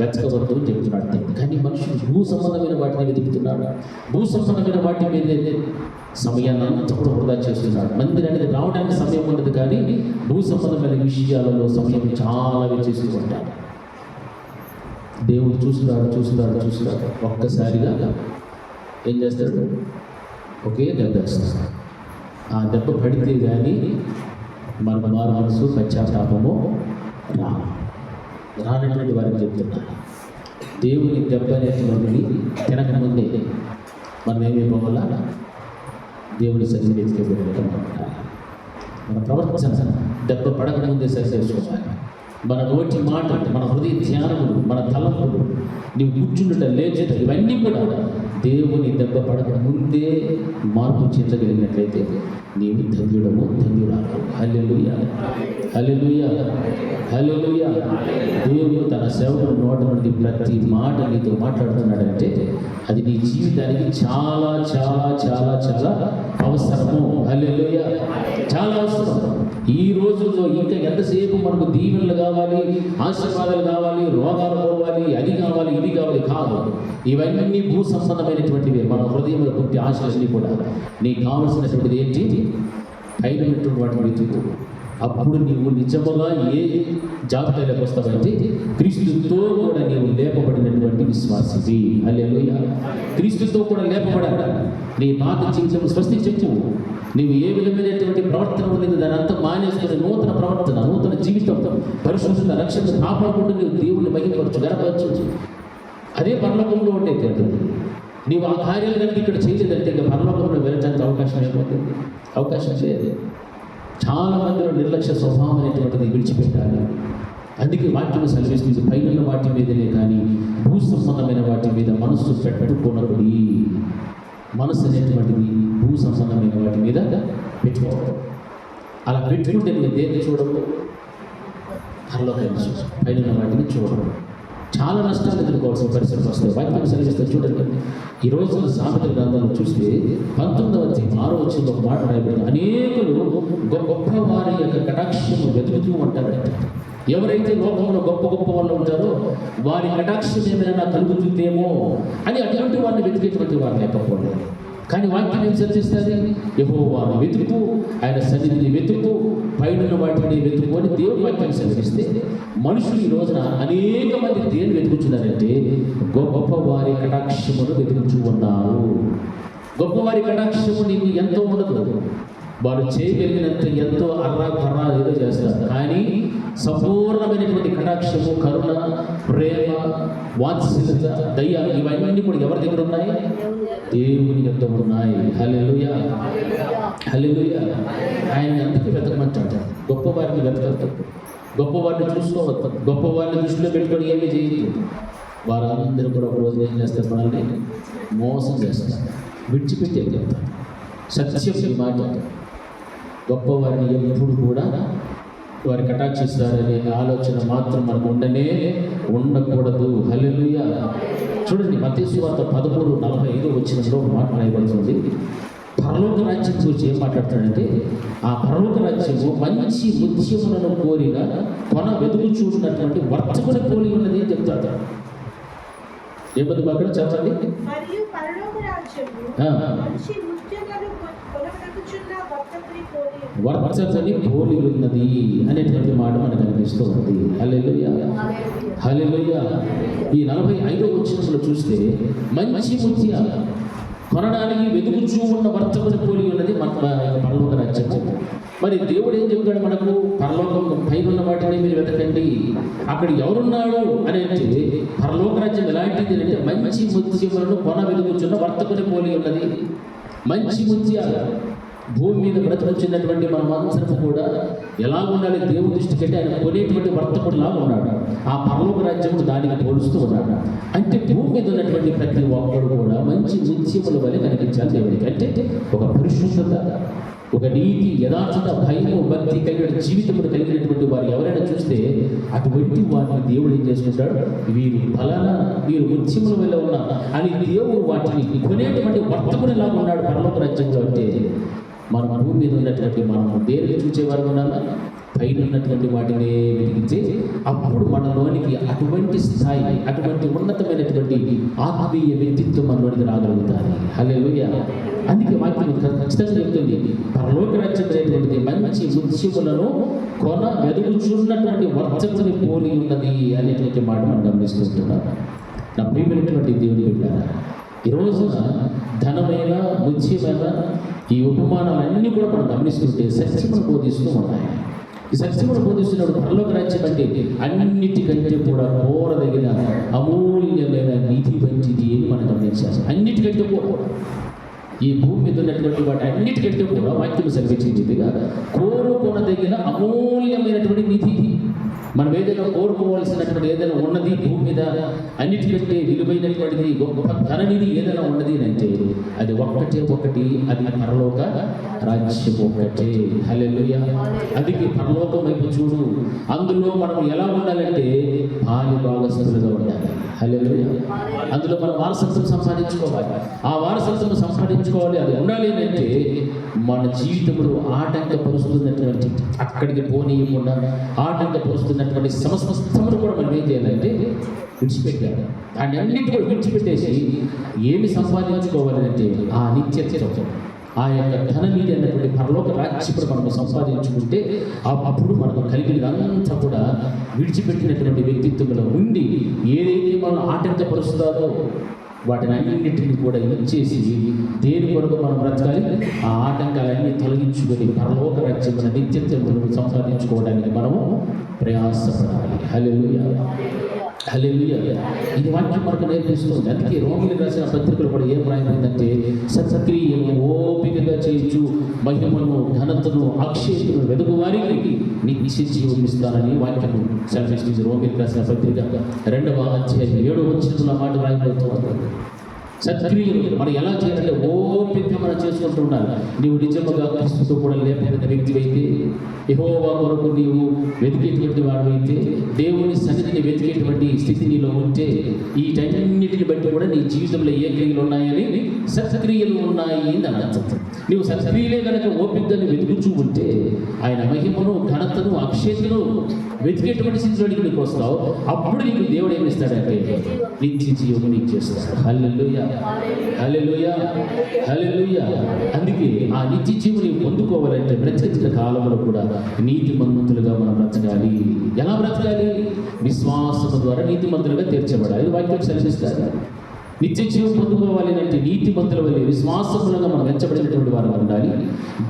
వెతకవద్దు అని చెప్తున్నాడు. కానీ మనుషులు భూ సంబంధమైన వాటిని వెతుకుతున్నాడు. భూ సంబంధమైన వాటి మీద సమయాన్ని అంతా కూడా వృధా చేస్తున్నాడు. మందిరానికి రావడానికి సమయం ఉండదు, కానీ భూ సంబంధమైన విషయాలలో సమయం చాలా వేచేస్తూ ఉంటాడు. దేవుడు చూస్తున్నాడు. ఒక్కసారిగా ఏం చేస్తాడు? ఒకే దెబ్బ వేస్తాడు. ఆ దెబ్బ పడితే కానీ మన మనసు పశ్చాత్తాపము రానటువంటి వారికి చెప్తున్నాడు. దేవుని దెబ్బ అనేటువంటి తినకముందే మనం ఏమైపోవాలా? దేవుని సన్నిధిని ఎత్తుకెళ్ళడం. మన ప్రవర్తన దెబ్బ పడకముందే సరి చేసుకోవాలి. మన నోటి మాటలు, మన హృదయ ధ్యానములు, మన తలంపులు, నీవు కూర్చుండుట, లేచుట, ఇవన్నీ కూడా దేవుని దెబ్బ పడక ముందే మార్పు చెందగలిగినట్లయితే నీవు ధన్యుడము, ధన్యురాలు. హల్లెలూయా, హల్లెలూయా, హల్లెలూయా. దేవుడు తన సేవకుడు నోట నుండి ప్రతి మాట నీతో మాట్లాడుతున్నాడంటే అది నీ జీవితానికి చాలా చాలా చాలా చాలా అవసరము. హల్లెలూయా, చాలా అవసరం. ఈ రోజుల్లో ఇంకా ఎంతసేపు మనకు దీవెనలు కావాలి, ఆశీర్వాదాలు కావాలి, రోగాలు పోవాలి, అది కావాలి, ఇది కావాలి కాదు. ఇవన్నీ భూ సంబంధమైనటువంటివే. మన హృదయంలో పుట్టి ఆశలన్నీ కూడా నీకు కావలసినటువంటిది ఏంటి? పైన ఉన్నటువంటి వాటిని వెతుకు. అప్పుడు నీవు నిజముగా ఏ జాబితాలోకి వస్తావంటే క్రీస్తుతో కూడా నీవు లేపబడినటువంటి విశ్వాసివి. హల్లెలూయా. క్రీస్తుతో కూడా లేపబడాలి. నీ పాత జీవితం స్వస్తి చెప్పు. నీవు ఏ విధమైనటువంటి ప్రవర్తన ఉంది దాని అంతా మానేసుకుని నూతన ప్రవర్తన, నూతన జీవితం, పరిశుద్ధత, రక్షణ కాపాడుకుంటూ నీవు దేవుడిని మహిమపరచు, గర్వపరచు. అదే పరలోకంలో ఉండేది. నీవు ఆ కార్యాలు కనుక ఇక్కడ చేయలేదంటే ఇంకా పరలోకంలో వెళ్ళడానికి అవకాశం ఏమవుతుంది? అవకాశం లేదు. చాలా మందిలో నిర్లక్ష్య స్వభావం అనేటువంటిది విడిచిపెట్టాలి. అందుకే వాక్యం సెలవిస్తుంది, పైన వాటి మీదనే కానీ భూ సంబంధమైన వాటి మీద మనస్సు పెట్టుకున్నప్పుడు మనసు అనేటువంటిది భూ సంబంధమైన వాటి మీద పెట్టుకోవడం. అలా పెట్టుకుంటే నేను దేన్ని చూడవు, పరలోకాన్ని చూడవు, పైన వాటిని చూడడం. చాలా నష్టాలు ఎదుర్కోవాల్సిన పరిస్థితులు వస్తాయి. వాక్యం సెలవిస్తే చూడండి. ఈ రోజు సామెతల గ్రంథాలు చూస్తే 19వ అధ్యాయం 6వ వచనంలో ఒక మాట రాయబడింది. అనేకులు గొప్ప వారి యొక్క కటాక్షము వెతుకుతూ ఉంటారంట. ఎవరైతే లోకంలో గొప్ప గొప్ప వాళ్ళు ఉంటారో వారి కటాక్షం ఏమైనా కలుగుతుందేమో అని అటువంటి వారిని వెతికేటువంటి వారు లేకపోలేదు. కానీ వాక్యం ఏం చర్చిస్తుంది? యెహోవాను వెతుకు, ఆయన సన్నిధిని వెతుకు, పైన వాటిని వెతుకు అని దేవుడి వాక్యం చర్చిస్తే మనుషులు ఈ రోజున అనేక మంది దేన్ని వెతుకుతున్నారంటే గొప్ప వారి కటాక్షమును వెతుకుతూ ఉన్నారు. గొప్పవారి కటాక్షము నీకు ఎంతో ఉండదు. వారు చేయగలిగినంత ఎంతో అర్రా ఏదో చేస్తారు. కానీ సంపూర్ణమైనటువంటి కటాక్షము, కరుణ, ప్రేమ, వాత్సల్యత, దయ ఇవన్నీ కూడా ఎవరి దగ్గర ఉన్నాయి? దేవుని యొక్క ఉన్నాయి. హల్లెలూయా, హల్లెలూయా. ఆయన అందుకే వెతకమంటాడు. గొప్పవారిని వెతకదు, గొప్పవారిని చూసుకోవద్దు, గొప్పవారిని దృష్టిలో పెట్టుకొని ఏమీ చేయదు. వారందరూ కూడా ఒక రోజు ఏం చేస్తారు? మనల్ని మోసం చేస్తారు, విడిచిపెట్టి చెప్తారు. సత్యం ఈ మాట. గొప్పవారిని ఎప్పుడు కూడా వారి కటాక్షిస్తారనే ఆలోచన మాత్రం మనకు ఉండకూడదు. హల్లెలూయా. చూడండి, మత్తయి సువార్త 13:45 వచనంలో మాట రాయబడుతుంది. పరలోక రాజ్యం గురించి ఏం మాట్లాడతాడంటే ఆ పరలోక రాజ్యము మంచి ముత్యములను కోరిన కొన వెతుకు చూసినటువంటి వర్తకుని పోలి ఉన్నది అని చెప్తాడు. ఏమది అక్కడ చెప్పండి. మరియు పరలోక రాజ్యము మంచి ముత్యములను కొనవెతుకుచున్న వర్తకుని పోలి ఉన్నది అనేటువంటి మాట మనకు కనిపిస్తూ ఉంది. హల్లెలూయా, హల్లెలూయా. ఈ 45వ వచనంలో చూస్తే మంచి ముత్యాలు కొనడానికి వెతుకుచూ ఉన్న వర్తకుని పోలి ఉన్నది మన పరలోక రాజ్యం. మరి దేవుడు ఏం చెప్తాడు మనకు? పరలోకం పైన ఉన్న వాటిని మీరు వెతకండి, అక్కడ ఎవరున్నాడు అని అంటే పరలోక రాజ్యం ఎలాంటిది అంటే మంచి ముత్యములను కొన వెతుకుచున్న వర్తకుని పోలి ఉన్నది. మంచి ముత్యాలు భూమి మీద బ్రతుకుతున్నటువంటి మనమందరం కూడా ఎలా ఉండాలి? దేవుడి దృష్టికి అంటే ఆయన కొనేటువంటి వర్తకుడులా ఉన్నాడు. ఆ పరలోక రాజ్యము దానికి పోలుస్తూ ఉన్నాడు. అంటే భూమి మీద ఉన్నటువంటి ప్రతి ఒక్కడు కూడా మంచి ముత్యముల వలె కనిపించాలి దేవుడికి. అంటే ఒక పరిశుద్ధత, ఒక నీతి, యథార్థత, భయము, భక్తి కలిగిన జీవితములు కలిగినటువంటి వారు ఎవరైనా చూస్తే అటువంటి వారిని దేవుడు ఏం చేసుకుంటాడు? వీరు ఫలానా, వీరు ముత్యముల వల్ల ఉన్నారు అని దేవుడు వాటిని కొనేటువంటి వర్తకునిలా ఉన్నాడు పరలోక రాజ్యంలో. అంటే మన భూమి మీద ఉన్నటువంటి మనం దేనికి చూసేవారు ఉన్నామా? పైన ఉన్నటువంటి వాటిని వెతికితే అప్పుడు మనలోనికి అటువంటి స్థాయి, అటువంటి ఉన్నతమైనటువంటి ఆత్మీయ వ్యక్తిత్వం మనలోనికి రాగలుగుతాయి. హల్లెలూయా. అందుకే వాక్యం ఖచ్చితంగా చెప్తుంది, పరలోక రాజ్యం అనేటువంటిది మంచి ముత్యములను కొన వెతుకుచున్నటువంటి వర్తకుని పోలి ఉన్నది అనేటువంటి మాట మనం గమనిస్తుంటున్నాం. నా ప్రియమైనటువంటి దేవుని బిడ్డలారా, ఈ రోజున ధనమైన, ముత్యమైన ఈ ఉపమానాలన్నీ కూడా మనం గమనిస్తుంటే సత్యమును బోధిస్తూ ఉన్నాయి. ఈ సత్యమును బోధిస్తున్నప్పుడు పరలోక రాజ్యం అంటే అన్నిటికంటే కూడా కోరదగిన అమూల్యమైన నీతి వంటిది అని మనం గమనించాలి. అన్నిటికంటే ఈ భూమి మీద ఉన్నటువంటి వాటి అన్నిటికంటే కూడా వాక్యం సెలవించిందిగా కోరుకొనదగిన అమూల్యమైనటువంటి నిధి. మనం ఏదైనా కోరుకోవాల్సినటువంటి ఏదైనా ఉన్నది భూమి మీద అన్నిటికంటే విలువైనటువంటిది గొప్ప ధననిధి ఏదైనా ఉన్నది అంటే అది ఒకటి, అది పరలోక రాజ్యం ఒక్కటే. హల్లెలూయా. అందుకే పరలోకం వైపు చూడు. అందులో మనం ఎలా ఉండాలంటే పాలి భాగస్థులుగా ఉండాలి. హల్లెలూయా. అందులో మనం వారసత్వం సంపాదించుకోవాలి. ఆ వారసత్వం సంపాదించుకోవాలి. అది ఉండాలి అంటే మన జీవితంలో ఆటంకపరుస్తున్నటువంటి, అక్కడికి పోనీయకుండా ఆటంకపరుస్తున్నటువంటి సమస్తమును కూడా మనం ఏం చేయాలంటే విడిచిపెట్టాలి. దాన్ని అన్నింటి కూడా విడిచిపెట్టేసి ఏమి సంపాదించుకోవాలంటే ఆ నిత్యత్వం, ఆ యొక్క ధననిధి అన్నటువంటి పరలోక రాజ్యం మనము సంపాదించుకుంటే అప్పుడు మనకు కలిగినదంతా కూడా విడిచిపెట్టినటువంటి వ్యక్తిత్వంలో ఉండి ఏదైతే మనం ఆటంకపరుస్తారో వాటిని అన్నింటిని కూడా ఇచ్చేసి దేని కొరకు మనం బ్రతకాలి, ఆ ఆటంకాలన్నీ తొలగించుకొని పరలోక రాజ్యం నిత్యత్వం సంపాదించుకోవడానికి మనము ప్రయాసపడాలి. హల్లెలూయా. హల్లెలూయా. ఇది వాక్యం మనకు నేర్పిస్తుంది. అందుకే రోమిలకు రాసిన పత్రికలు కూడా ఏం రాయిందంటే సత్క్రియను ఓపికగా చేయొచ్చు, మహిమను ఘనతను అక్షయతను వెదుగు వారికి నిత్య జీవం ఇస్తానని వాక్యం సెలవిస్తుంది. రోమిలకు రాసిన పత్రిక 2వ అధ్యాయం 7వ వచనంలో మాట రాయబడుతుంది. సత్క్రియలు మనం ఎలా చేయాలంటే ఓపికగా మనం చేసుకుంటూ ఉండాలి. నీవు నిజముగా క్రీస్తుతో కూడా లేపబడిన వ్యక్తి అయితే, యెహోవా కొరకు నీవు వెతికేటువంటి వాడు అయితే, దేవుని సన్నిధిని వెతికేటువంటి స్థితి నీలో ఉంటే వీటన్నిటిని బట్టి కూడా నీ జీవితంలో ఏ క్రియలు ఉన్నాయని సత్క్రియలు ఉన్నాయి అని అర్థం. నీవు సత్క్రియలే కనుక ఓపికగా వెతుకుతూ ఉంటే ఆయన మహిమను ఘనతను అక్షయతను వెతికేటువంటి స్థితిలోనికి నీకు వస్తావు. అప్పుడు నీకు దేవుడు ఏమి ఇస్తాడంటే నిత్య జీవం నీకు చేస్తాడు. హల్లెలూయా. హల్లెలూయా. హల్లెలూయా. అందుకే ఆ నిత్య జీవుని పొందుకోవాలంటే బ్రతికిన కాలంలో కూడా నీతిమంతులుగా మనం బ్రతకాలి. ఎలా బ్రతకాలి? విశ్వాసము ద్వారా నీతిమంతులుగా తీర్చబడాలి. వాక్యం సెలవిస్తారు. నిత్య జీవం పొందుకోవాలి అంటే నీతిమంతుల వల్ల విశ్వాసములుగా మనం వెచ్చబడినటువంటి వారు ఉండాలి.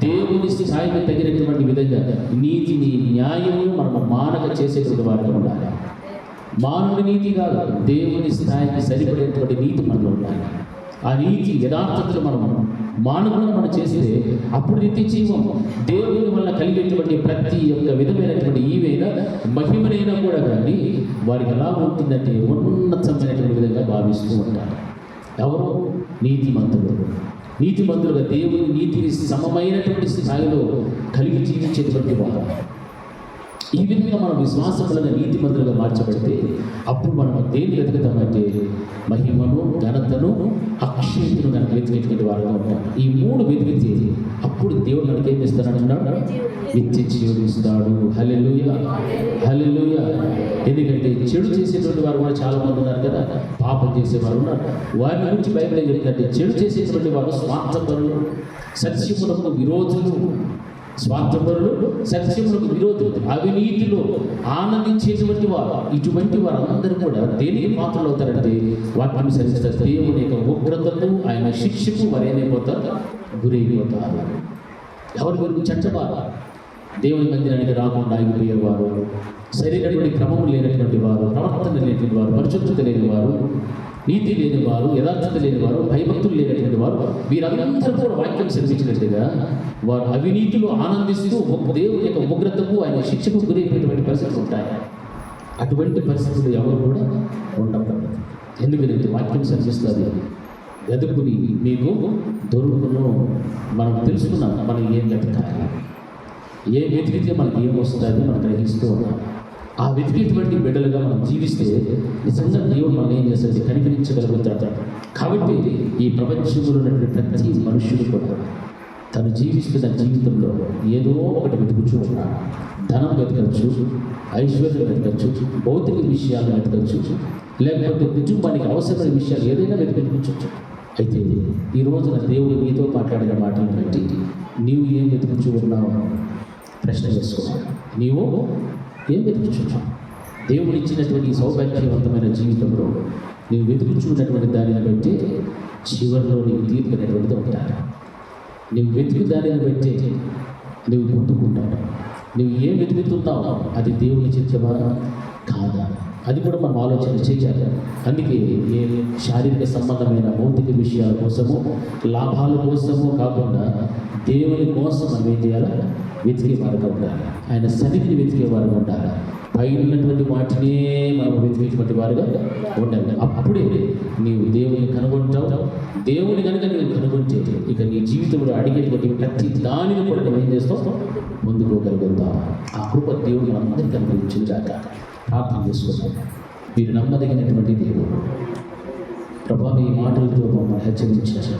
దేవుని స్థాయికి తగినటువంటి విధంగా నీతిని న్యాయము మనం మానక చేసేటువంటి వారు ఉండాలి. మానవుడి నీతి కాదు, దేవుని స్థాయికి సరిపడేటువంటి నీతి మనలో ఉండాలి. ఆ నీతి యథార్థతలు మనము మానవులను మనం చేస్తే అప్పుడు నిత్య జీవం దేవుని వల్ల కలిగేటువంటి ప్రతి ఒక్క విధమైనటువంటి ఈవైనా మహిమనైనా కూడా కానీ వారికి ఎలా ఉంటుందంటే ఉన్నతమైనటువంటి విధంగా భావిస్తూ ఉంటారు. ఎవరు? నీతిమంతులు. నీతిమంతులుగా దేవుని నీతిని సమమైనటువంటి స్థాయిలో కలిగి జీవించేటువంటి వారు. ఈ విధంగా మనం విశ్వాసములుగా నీతిమంతులుగా మార్చబడితే అప్పుడు మనం దేన్ని వెతుకుతామంటే మహిమను ఘనతను అక్షయతను కనుక వెతికేటువంటి వారుగా ఉంటాం. ఈ 3 వెతికితే అప్పుడు దేవుడు మనకి ఏం ఇస్తానంటున్నాడు? నిత్య జీవం ఇస్తాడు. హల్లెలూయా. హల్లెలూయా. ఎందుకంటే చెడు చేసేటువంటి వారు కూడా చాలా మంది ఉన్నారు కదా, పాపం చేసేవారు ఉన్నారు. వారి గురించి బైబిల్ ఏం చెప్తుందంటే చెడు చేసేటువంటి వారు స్వార్థపరులు, సత్యములకు విరోధులు. స్వార్థపరులు, సత్యములకు విరోధులు, అవినీతిలో ఆనందించేటువంటి వారు. ఇటువంటి వారందరూ కూడా దేనికి పాత్రలు అవుతారంటే వాటిని సరిస్తారు. దేవుని యొక్క ఉగ్రతకు ఆయన శిక్షకు వారేమైపోతారు? గురైపోతారు. ఎవరి గురించి చెడ్డవారు, దేవుని మందిరానికి రాకుండా ఆగిపోయేవారు, సరైనటువంటి క్రమం లేనటువంటి వారు, ప్రవర్తన లేనటువంటి వారు, పరిశుద్ధత లేని వారు, నీతి లేని వారు, యథార్థత లేని వారు, భయభక్తులు లేనటువంటి వారు, వీరందరూ కూడా వాక్యం సెలవించినట్టుగా వారు అవినీతిలో ఆనందిస్తూ దేవుని యొక్క ఉగ్రతకు ఆయన శిక్షకు గురైపోయేటువంటి పరిస్థితులు ఉంటాయి. అటువంటి పరిస్థితులు ఎవరు కూడా ఉండకూడదు. ఎందుకంటే వాక్యం సెలవిస్తుంది, వెతుకుని మీకు దొరుకును. మనం తెలుసుకున్నాం మనం ఏం వెతకాలి, ఏ వెతికితే మనకి ఏం వస్తుందని మనం గ్రహిస్తూ ఉన్నాం. ఆ వెతికేటువంటి బిడ్డలుగా మనం జీవిస్తే నిజంగా దేవుడు మనం ఏం చేస్తుంది? కనికరించగలుగుతాడు. కాబట్టి ఈ ప్రపంచంలో ఉన్నటువంటి ప్రతి మనుషులు కూడా తను జీవిస్తున్న జీవితంలో ఏదో ఒకటి వెతుకుతూ ఉన్నాడు. ధనం వెతకచ్చు, ఐశ్వర్యం వెతకచ్చు, భౌతిక విషయాలు వెతకచ్చు, లేకపోతే కుటుంబానికి అవసరమైన విషయాలు ఏదైనా వెతుకుంచవచ్చు. అయితే ఈ రోజున దేవుడు నీతో మాట్లాడిన మాటలను బట్టి నీవు ఏం వెతుకుతూ ఉన్నావు ప్రశ్న చేసుకోవాలి. నీవు ఏం వెతుకుచున్నావు? దేవుడు ఇచ్చినటువంటి సౌభాగ్యవంతమైన జీవితంలో నీవు వెతుకుచున్నటువంటి దానిని బట్టి చివరిలో నీవు తీర్పు అనేటువంటిది ఉంటారు. నువ్వు వెతుకు దానిని బట్టి నువ్వు పొందుకుంటావు. నువ్వు ఏం వెతుకుతున్నావు? అది దేవుని చిత్తమా, కాదా? అది కూడా మనం ఆలోచన చేయాలి. అందుకే ఏ శారీరక సంబంధమైన భౌతిక విషయాల కోసము, లాభాల కోసము కాకుండా దేవుని కోసం మనం ఏం చేయాలి? వెతికేవారుగా ఉండాలి. ఆయన సన్నిధిని వెతికేవారుగా ఉండాలి. పైన ఉన్నటువంటి వాటినే మనం వెతికేటువంటి వారుగా ఉండాలి. అప్పుడే నీవు దేవుని కనుగొంటావు. దేవుని కనుక నీవు కనుగొంటే ఇక నీ జీవితంలో అడిగేటువంటి ప్రతి దానిని కూడా నువ్వు ఏం చేస్తావు? పొందుకోగలుగుతావు. ఆ కృప దేవుడు మనందరికీ అనుగ్రహించుగాక. ప్రార్థన చేసుకుంటాం. మీరు నమ్మదగినటువంటి దేవుడు ప్రభా, మీ మాటలతో మమ్మల్ని హెచ్చరించారు.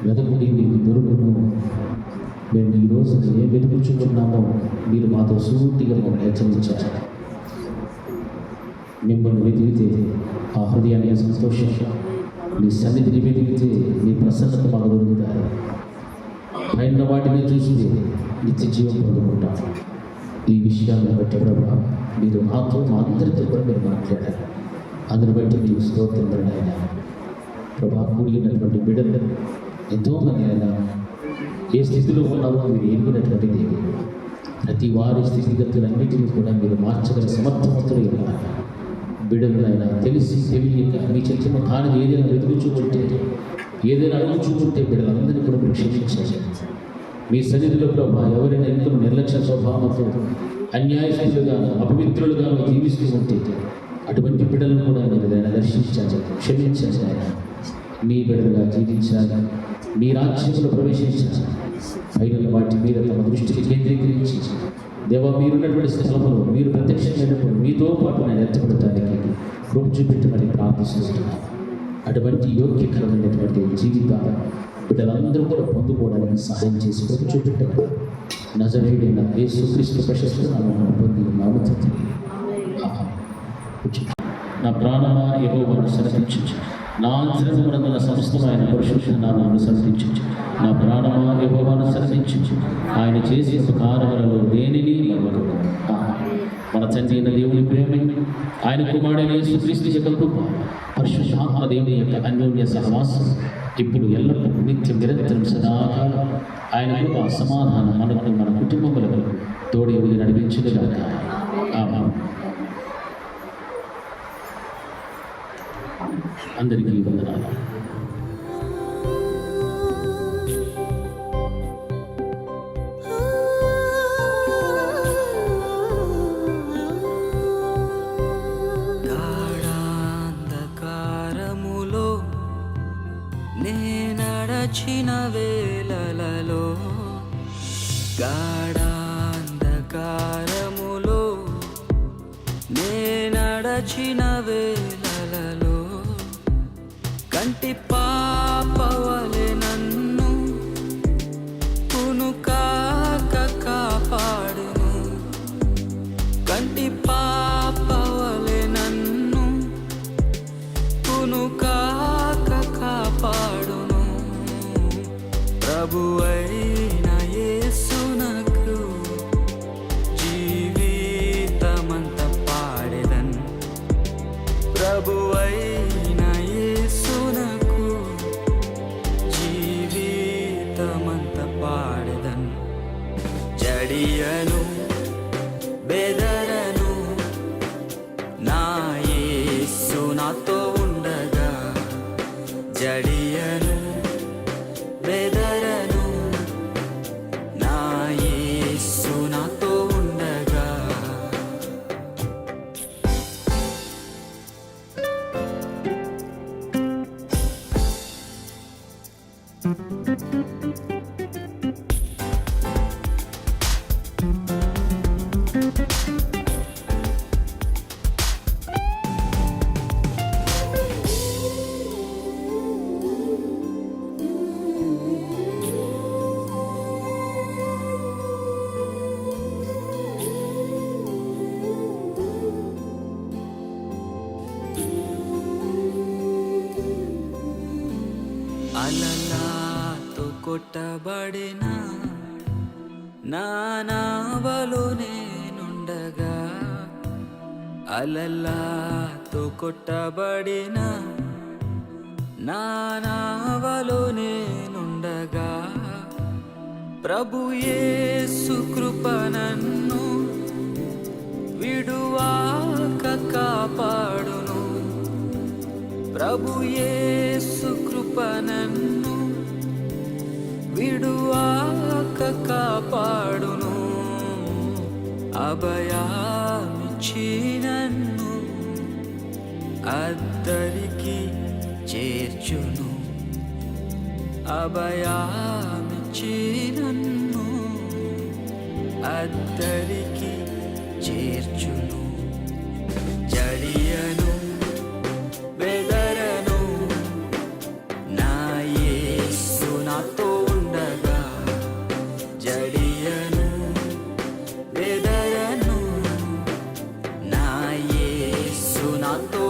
వెదకుడి మీకు దొరుకును. మేము ఈ రోజు ఏ వెతుకుచుకున్నామో మీరు మాతో సూటిగా మమ్మల్ని హెచ్చరించారు. మిమ్మల్ని వెతికితే ఆ హృదయాన్ని సంతోషంగా, మీ సన్నిధిని వెతికితే మీ ప్రసన్నత మాకు దొరుకుతారు. పైన వాటిని చూస్తే నిత్య జీవం పొందుకుంటాం. ఈ విషయాన్ని బట్టి ప్రభా, మీరు నాతో మా అందరితో కూడా మీరు మాట్లాడారు. అందుని బట్టి మీకు స్తోత్రం అయినా ప్రభా. కూడినటువంటి బిడ్డలు ఎంతోమంది అయినా ఏ స్థితిలో ఉన్నారో మీరు ఎరిగినటువంటి దేవుడు. ప్రతి వారి స్థితిగతులన్నిటినీ కూడా మీరు మార్చగల సమర్థవంతులు ఉన్నారు. బిడ్డలైనా తెలిసి తెలియక మీ చెందిన తాను ఏదైనా వెతుకుచుకుంటే, ఏదైనా అడుగుచుకుంటే బిడ్డలందరినీ కూడా మీరు క్షమించాలి. మీ సన్నిధిలో ప్రభా ఎవరైనా ఎంతో నిర్లక్ష్య స్వభావంతో అన్యాయస్తులుగాను అపవిత్రులుగాను జీవిస్తూ ఉంటే అటువంటి బిడ్డలను కూడా మీరు దర్శించాలి, క్షమించాలి. ఆయన మీ బిడ్డలుగా జీవించాలి, మీ రాజ్యంలో ప్రవేశించాలి. పైన వాటి మీద తమ దృష్టికి కేంద్రీకరించి దేవా మీరున్నటువంటి స్థలంలో మీరు ప్రత్యక్షమైనప్పుడు మీతో పాటు నేను ఎత్తపడటానికి కృప చూపెట్టమని ప్రార్థిస్తున్నాను. అటువంటి యోగ్యకరమైనటువంటి జీవితాలు బిడ్డలందరూ కూడా పొందుకోవడానికి సహాయం చేసి కృప చూపెట్టమని నజరేయుడైన యేసుక్రీస్తు ప్రశస్త నామమున పొంది ఉన్నాము తండ్రి. నా ప్రాణమా యెహోవాను స్తుతించుచు, నా అంతరంగమున సమస్తమైన పరిశుద్ధ నామమును స్తుతించుచు. నా ప్రాణమా యెహోవాను స్తుతించుచు, ఆయన చేసిన ఉపకారములలో దేనిని మరువకు. మన తండ్రి అయిన దేవుని ప్రేమ, ఆయన కుమారుడైన యేసుక్రీస్తు యొక్క కృప, పరిశుద్ధాత్మ దేవుని యొక్క అన్యోన్య సహవాసం ఇప్పుడు ఎల్లప్పుడూ నిత్యం నిరంతరం సదాకాలం ఆయన కృప సమాధానం మనకు మన కుటుంబములకు తోడే నడిపించుగాక. ఆమేన్. అందరికీ వందనాలు. గాఢాంధకారములో నే నడచిన వేళలలో, గాఢాంధకారములో నే నడచిన వేళలలో కంటి పాపవలె నన్ను కునుకాక కాపాడును. కంటి పాపవలె నన్ను కునుకాక కాపాడును. ప్రభువైన యేసునకు జీవితమంత పాడెదన్. ప్రభువైన యేసునకు జీవితమంత పాడెదన్. జడియను బెదరను, నా యేసు నాతో ఉండగా. జడియను బెదరను, నా యేసు నాతో ఉండగా. అలలాతో కొట్టబడిన నా నావలో నేనుండగా. అలలాతో కొట్టబడిన నా నావలో నేనుండగా. ప్రభు యేసు కృప నన్ను విడువాక కాపాడును. ప్రభు యేసు కృప నన్ను విడువాక కాపాడును. అభయామిచ్చి నన్ను అద్దరికి చేర్చును. అభయామిచ్చి నన్ను అద్దరికి చేర్చును. జడియను బెదరను నా యేసు నాతో ఉండగా. జడియను బెదరను నా యేసు నాతో